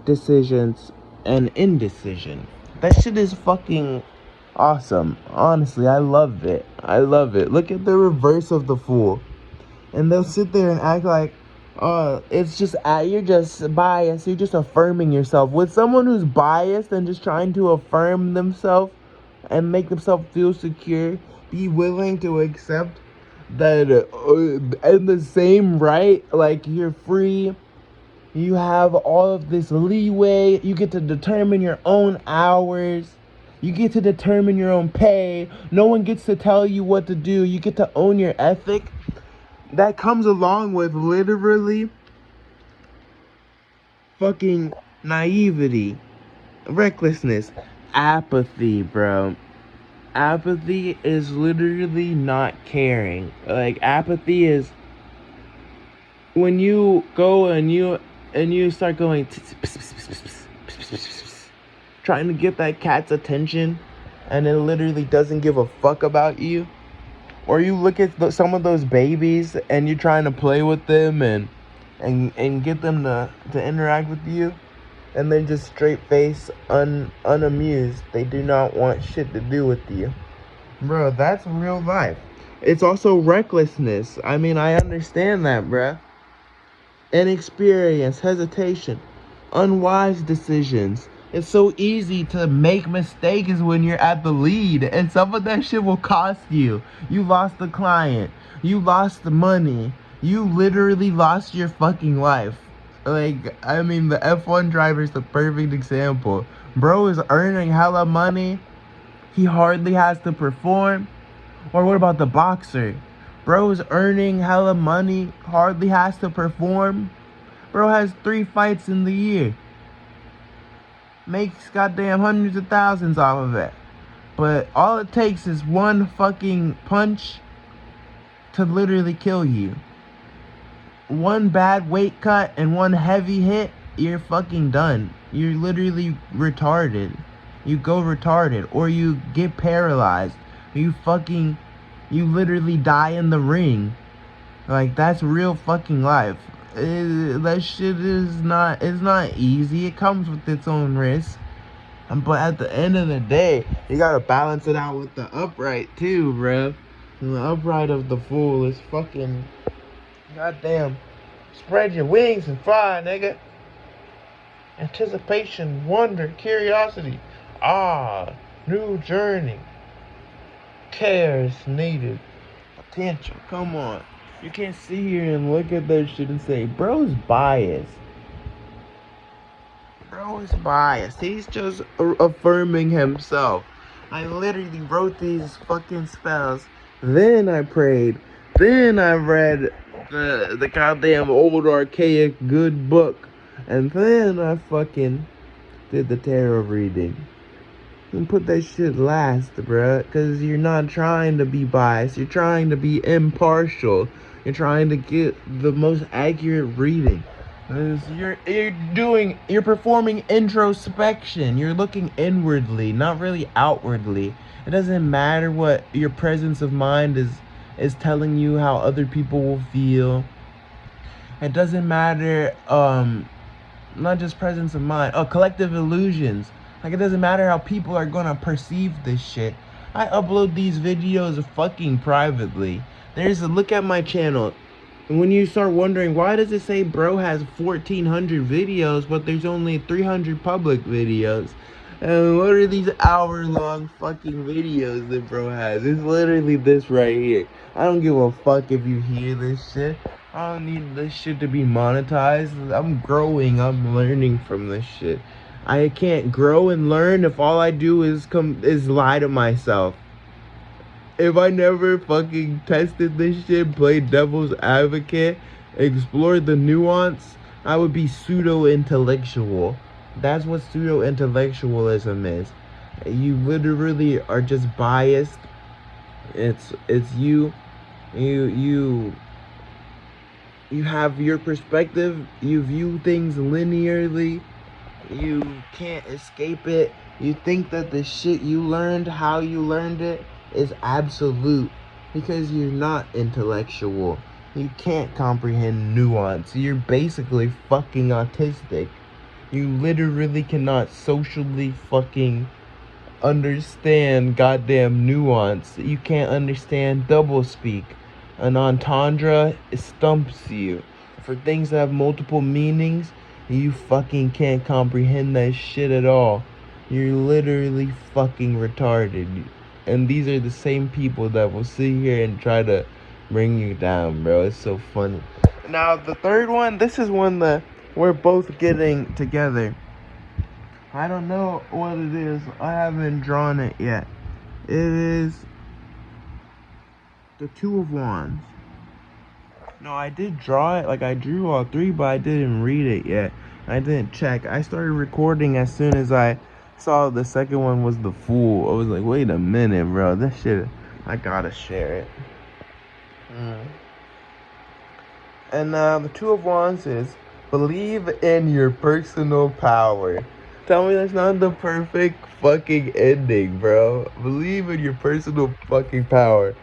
decisions, and indecision. That shit is fucking awesome. Honestly, I love it. I love it. Look at the reverse of the fool. And they'll sit there and act like, oh, it's just, you're just biased. You're just affirming yourself. With someone who's biased and just trying to affirm themselves and make themselves feel secure, be willing to accept that in the same right, like you're free, you have all of this leeway, you get to determine your own hours, you get to determine your own pay, no one gets to tell you what to do, you get to own your ethic. That comes along with literally fucking naivety, recklessness, apathy, bro. Apathy is literally not caring. Like, apathy is when you go and you start going trying to get that cat's attention, and it literally doesn't give a fuck about you. Or you look at some of those babies and you're trying to play with them and get them to interact with you, and they're just straight face unamused. They do not want shit to do with you. Bro, that's real life. It's also recklessness. I mean, I understand that, bruh. Inexperience, hesitation, unwise decisions. It's so easy to make mistakes when you're at the lead, and some of that shit will cost you. You lost the client. You lost the money. You literally lost your fucking life. Like, I mean, the F1 driver is the perfect example. Bro is earning hella money. He hardly has to perform. Or what about the boxer? Bro is earning hella money, hardly has to perform. Bro has 3 fights in the year. Makes goddamn hundreds of thousands off of it. But all it takes is one fucking punch to literally kill you. One bad weight cut and one heavy hit, you're fucking done. You're literally retarded. You go retarded, or you get paralyzed. You literally die in the ring. Like, that's real fucking life. That shit it's not easy. It comes with its own risk. But at the end of the day, you gotta balance it out with the upright too, bro. And the upright of the fool is fucking, goddamn, spread your wings and fly, nigga. Anticipation, wonder, curiosity. New journey. Cares needed. Potential. Come on. You can't sit here and look at that shit and say, bro's biased. Bro is biased. He's just affirming himself. I literally wrote these fucking spells. Then I prayed. Then I read the goddamn old archaic good book. And then I fucking did the tarot reading. And put that shit last, bruh. Because you're not trying to be biased. You're trying to be impartial. You're trying to get the most accurate reading. You're performing introspection. You're looking inwardly, not really outwardly. It doesn't matter what your presence of mind is telling you how other people will feel. It doesn't matter, not just presence of mind, collective illusions. Like, it doesn't matter how people are gonna perceive this shit. I upload these videos fucking privately. Look at my channel. And when you start wondering, why does it say bro has 1,400 videos, but there's only 300 public videos? And what are these hour-long fucking videos that bro has? It's literally this right here. I don't give a fuck if you hear this shit. I don't need this shit to be monetized. I'm growing, I'm learning from this shit. I can't grow and learn if all I do is lie to myself. If I never fucking tested this shit, played devil's advocate, explored the nuance, I would be pseudo-intellectual. That's what pseudo-intellectualism is. You literally are just biased. It's you have your perspective, you view things linearly, You can't escape it. You think that the shit you learned, how you learned it, is absolute because you're not intellectual. You can't comprehend nuance. You're basically fucking autistic. You literally cannot socially fucking understand goddamn nuance. You can't understand doublespeak. An entendre stumps you. For things that have multiple meanings, you fucking can't comprehend that shit at all. You're literally fucking retarded. And these are the same people that will sit here and try to bring you down, bro. It's so funny. Now, the third one, this is one that we're both getting together. I don't know what it is. I haven't drawn it yet. It is the Two of Wands. No, I did draw it. Like, I drew all three, but I didn't read it yet. I didn't check. I started recording as soon as I saw the second one was the Fool. I was like, wait a minute, bro. This shit, I gotta share it. And the Two of Wands is believe in your personal power. Tell me that's not the perfect fucking ending, bro. Believe in your personal fucking power.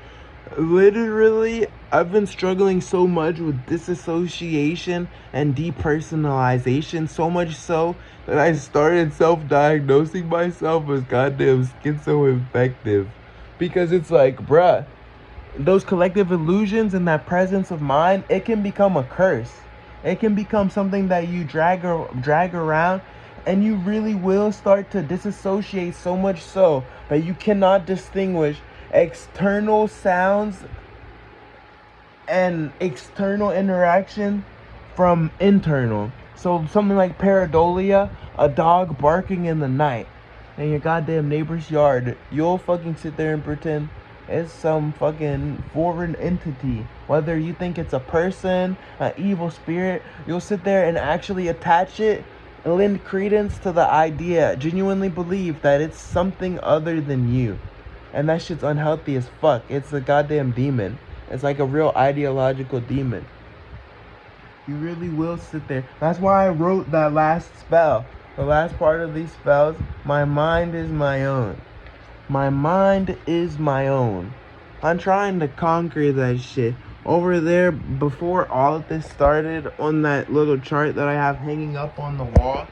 Literally, I've been struggling so much with disassociation and depersonalization, so much so that I started self-diagnosing myself as goddamn schizoaffective. Because it's like, bruh, those collective illusions and that presence of mind, it can become a curse. It can become something that you drag around, and you really will start to disassociate so much so that you cannot distinguish external sounds and external interaction from internal. So something like pareidolia, a dog barking in the night in your goddamn neighbor's yard, you'll fucking sit there and pretend it's some fucking foreign entity. Whether you think it's a person, an evil spirit, you'll sit there and actually attach it and lend credence to the idea, genuinely believe that it's something other than you. And that shit's unhealthy as fuck. It's a goddamn demon. It's like a real ideological demon. You really will sit there. That's why I wrote that last spell. The last part of these spells, my mind is my own. My mind is my own. I'm trying to conquer that shit. Over there, before all of this started, on that little chart that I have hanging up on the wall,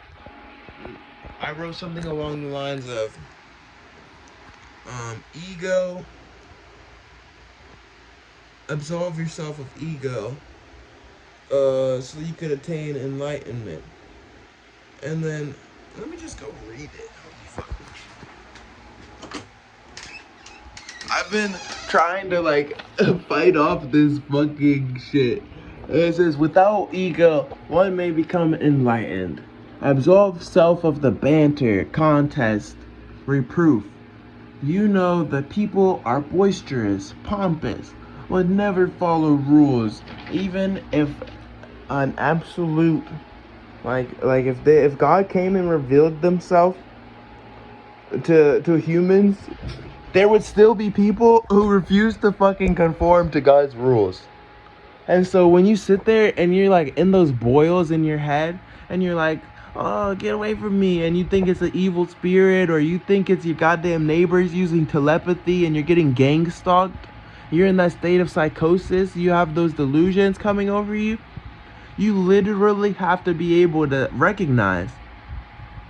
I wrote something along the lines of ego, absolve yourself of ego, so you could attain enlightenment. And then, let me just go read it. I've been trying to like fight off this fucking shit. It says, without ego, one may become enlightened. Absolve self of the banter, contest, reproof. You know that people are boisterous, pompous, would never follow rules, even if an absolute, like if God came and revealed themselves to humans, there would still be people who refuse to fucking conform to God's rules. And so when you sit there and you're like in those boils in your head and you're like, oh, get away from me, and you think it's an evil spirit, or you think it's your goddamn neighbors using telepathy and you're getting gang stalked, you're in that state of psychosis, you have those delusions coming over you, you literally have to be able to recognize,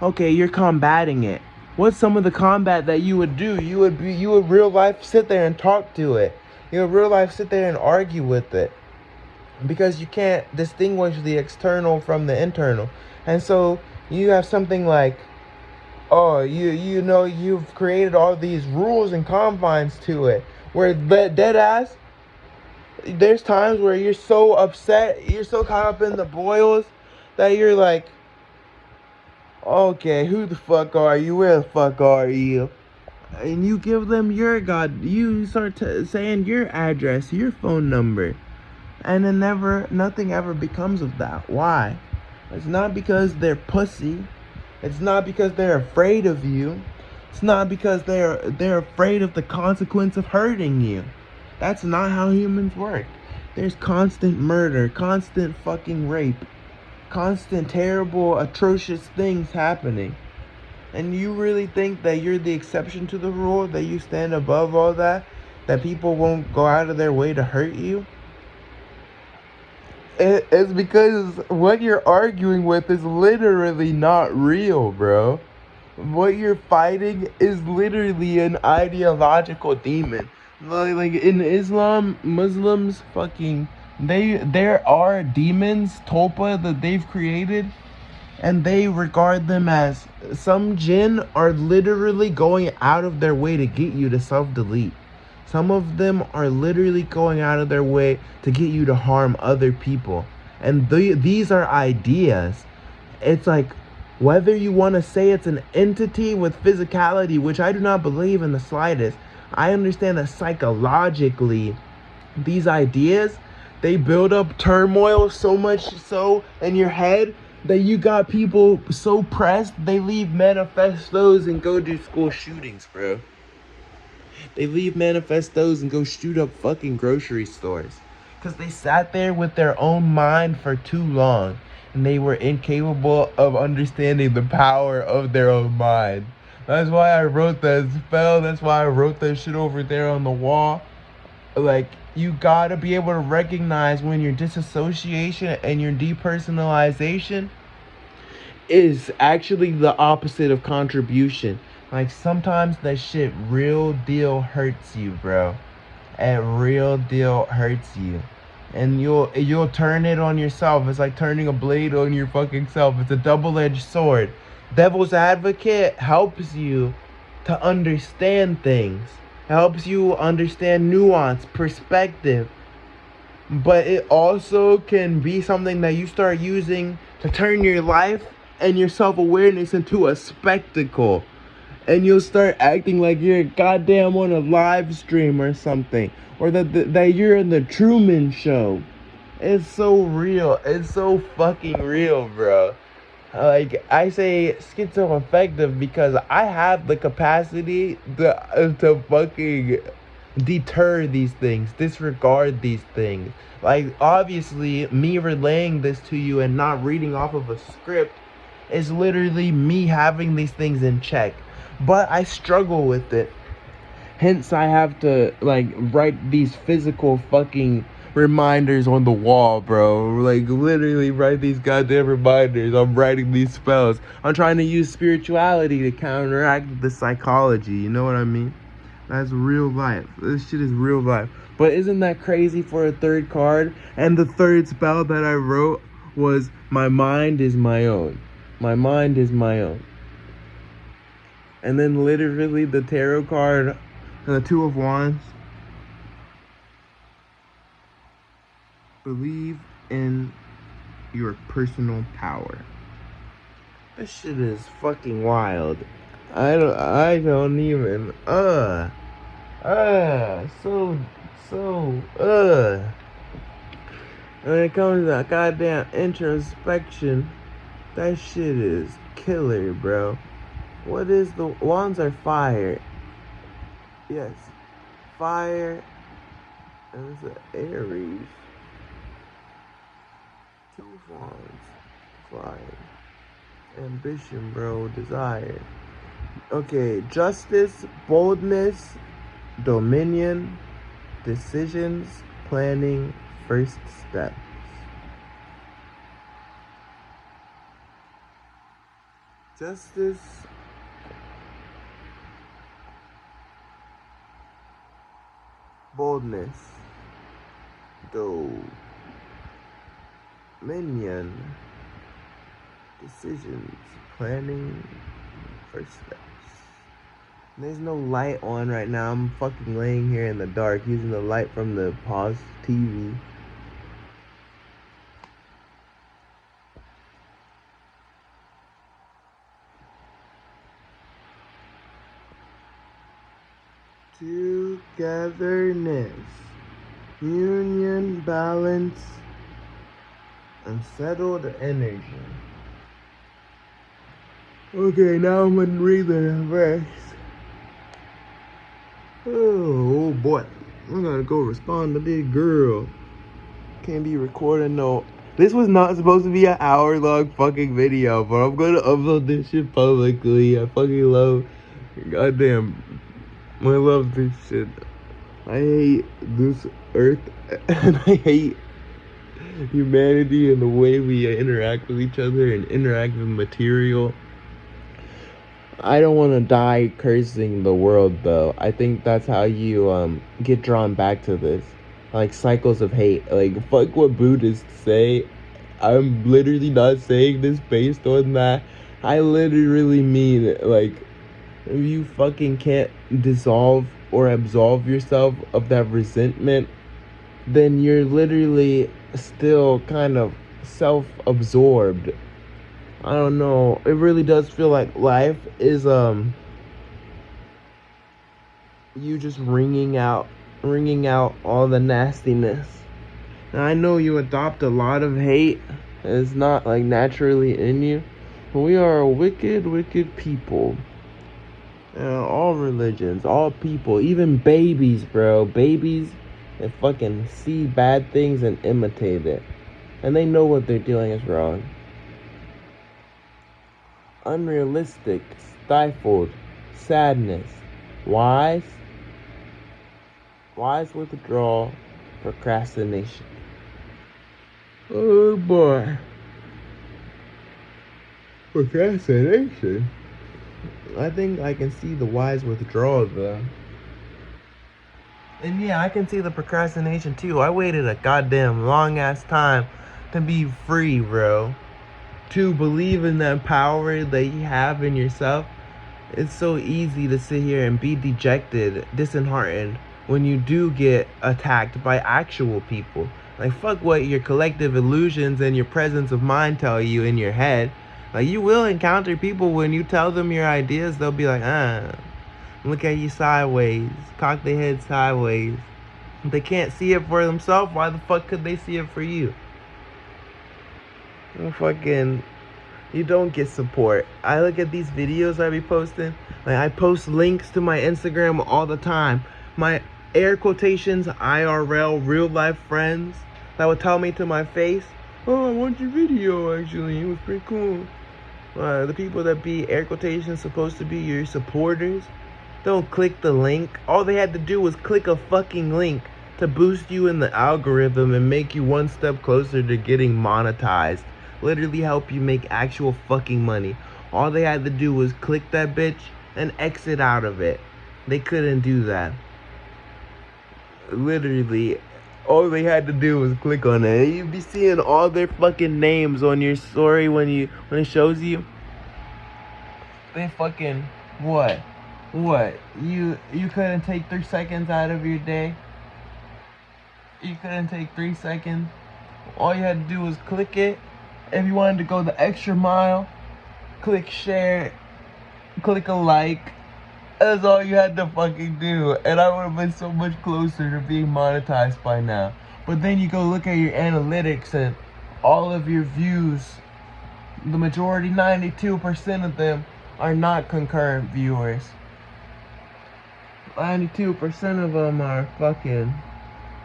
okay, you're combating it. What's some of the combat that you would do? You would real life sit there and talk to it. You would real life sit there and argue with it. Because you can't distinguish the external from the internal. And so you have something like, oh, you know, you've created all these rules and confines to it. Where dead ass, there's times where you're so upset, you're so caught up in the boils that you're like, okay, who the fuck are you? Where the fuck are you? And you give them your you start saying your address, your phone number. And then nothing ever becomes of that. Why? It's not because they're pussy. It's not because they're afraid of you. It's not because they're afraid of the consequence of hurting you. That's not how humans work. There's constant murder, constant fucking rape. constant, terrible, atrocious things happening. And you really think that you're the exception to the rule, that you stand above all that people won't go out of their way to hurt you? It's because what you're arguing with is literally not real, bro. What you're fighting is literally an ideological demon. Like in Islam, Muslims fucking there are demons, tulpa, that they've created, and they regard them as, some jinn are literally going out of their way to get you to self-delete. Some of them are literally going out of their way to get you to harm other people. And these are ideas. It's like, whether you want to say it's an entity with physicality, which I do not believe in the slightest, I understand that psychologically, these ideas, they build up turmoil so much so in your head that you got people so pressed they leave manifestos and go do school shootings, bro. They leave manifestos and go shoot up fucking grocery stores because they sat there with their own mind for too long and they were incapable of understanding the power of their own mind. That's why I wrote that spell. That's why I wrote that shit over there on the wall. Like, you gotta be able to recognize when your disassociation and your depersonalization is actually the opposite of contribution. Like, sometimes that shit real deal hurts you, bro. It real deal hurts you. And you'll turn it on yourself. It's like turning a blade on your fucking self. It's a double-edged sword. Devil's advocate helps you to understand things. It helps you understand nuance, perspective. But it also can be something that you start using to turn your life and your self-awareness into a spectacle. And you'll start acting like you're goddamn on a live stream or something. Or that you're in the Truman Show. It's so real. It's so fucking real, bro. Like, I say schizoaffective because I have the capacity to fucking deter these things, disregard these things. Like, obviously, me relaying this to you and not reading off of a script is literally me having these things in check. But I struggle with it. Hence, I have to, like, write these physical fucking reminders on the wall, bro. Like, literally write these goddamn reminders. I'm writing these spells. I'm trying to use spirituality to counteract the psychology. You know what I mean? That's real life. This shit is real life. But isn't that crazy for a third card? And the third spell that I wrote was, my mind is my own. My mind is my own. And then literally the tarot card, the Two of Wands. Believe in your personal power. This shit is fucking wild. I don't even, When it comes to that goddamn introspection, that shit is killer, bro. What is the wands are fire? Yes, fire. And it's an Aries. Two wands, fire. Ambition, bro. Desire. Okay, justice, boldness, dominion, decisions, planning, first steps. Justice, boldness, dominion, decisions, planning, first steps. There's no light on right now. I'm fucking laying here in the dark using the light from the paused TV. Togetherness, union, balance, unsettled energy. Okay, now I'm gonna read the verse. Oh boy, I'm gonna go respond to this girl. Can't be recording no This was not supposed to be an hour-long fucking video, but I'm gonna upload this shit publicly. I fucking love, goddamn, I love this shit. I hate this earth, and I hate humanity and the way we interact with each other and interact with material. I don't want to die cursing the world, though. I think that's how you get drawn back to this, like cycles of hate. Like, fuck what Buddhists say. I'm literally not saying this based on that. I literally mean, like, if you fucking can't dissolve or absolve yourself of that resentment, then you're literally still kind of self-absorbed. I don't know. It really does feel like life is you just wringing out all the nastiness. And I know you adopt a lot of hate. It's not like naturally in you. But we are a wicked, wicked people. All religions, all people, even babies, bro. Babies that fucking see bad things and imitate it. And they know what they're doing is wrong. Unrealistic, stifled, sadness, wise withdrawal, procrastination. Oh boy. Procrastination? I think I can see the wise withdrawal though. And yeah, I can see the procrastination too. I waited a goddamn long ass time to be free, bro. To believe in that power that you have in yourself. It's so easy to sit here and be dejected, disheartened when you do get attacked by actual people. Like, fuck what your collective illusions and your presence of mind tell you in your head. Like, you will encounter people when you tell them your ideas, they'll be like, look at you sideways, cock their head sideways. If they can't see it for themselves, why the fuck could they see it for you? You don't get support. I look at these videos I be posting. Like, I post links to my Instagram all the time. My air quotations IRL real life friends that would tell me to my face, oh, I want your video actually, it was pretty cool. The people that be air quotations supposed to be your supporters don't click the link. All they had to do was click a fucking link to boost you in the algorithm and make you one step closer to getting monetized. Literally help you make actual fucking money. All they had to do was click that bitch and exit out of it. They couldn't do that. Literally, all they had to do was click on it. You'd be seeing all their fucking names on your story when it shows you. They fucking what? You couldn't take 3 seconds out of your day? You couldn't take 3 seconds? All you had to do was click it. If you wanted to go the extra mile, click share, click a like. That's all you had to fucking do. And I would have been so much closer to being monetized by now. But then you go look at your analytics and all of your views, the majority, 92% of them, are not concurrent viewers. 92% of them are fucking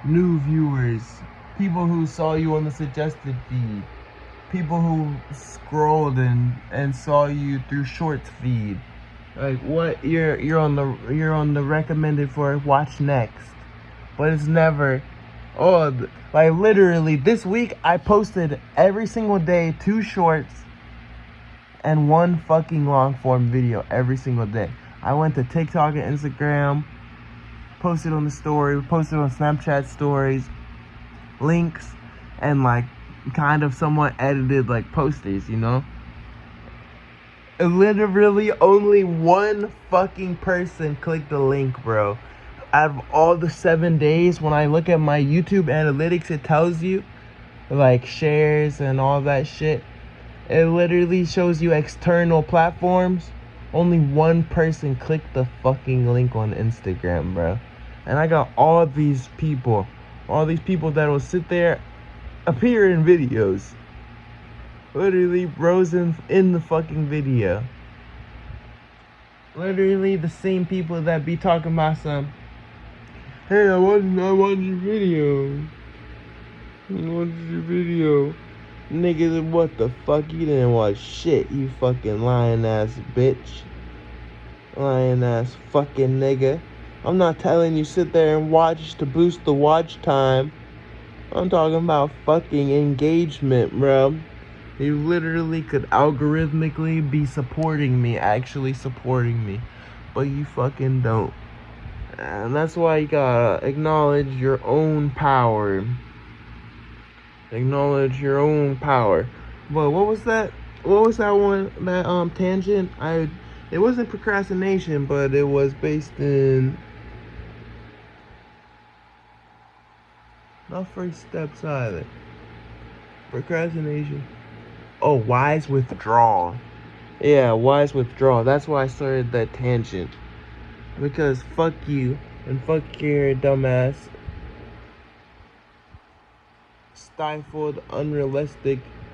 new viewers. People who saw you on the suggested feed. People who scrolled and saw you through shorts feed. Like, what, you're on the recommended for watch next, but it's never, like, literally this week I posted every single day 2 shorts and 1 fucking long form video every single day. I went to TikTok and Instagram, posted on the story, posted on Snapchat stories, links, and like kind of somewhat edited like posters, you know? Literally only 1 fucking person clicked the link, bro. Out of all the 7 days, when I look at my YouTube analytics, it tells you like shares and all that shit. It literally shows you external platforms. Only 1 person clicked the fucking link on Instagram, bro. And I got all these people that will sit there, appear in videos. Literally bros in the fucking video. Literally the same people that be talking about some, hey, I watched your video. I watched your video. Nigga, what the fuck? You didn't watch shit, you fucking lying ass bitch. Lying ass fucking nigga. I'm not telling you sit there and watch to boost the watch time. I'm talking about fucking engagement, bro. You literally could algorithmically be supporting me, actually supporting me. But you fucking don't. And that's why you gotta acknowledge your own power. Acknowledge your own power. But what was that? What was that one? That tangent? It wasn't procrastination, but it was based in not first steps either. Procrastination. Oh, wise withdrawal. Yeah, wise withdrawal. That's why I started that tangent. Because fuck you and fuck your dumbass stifled, unrealistic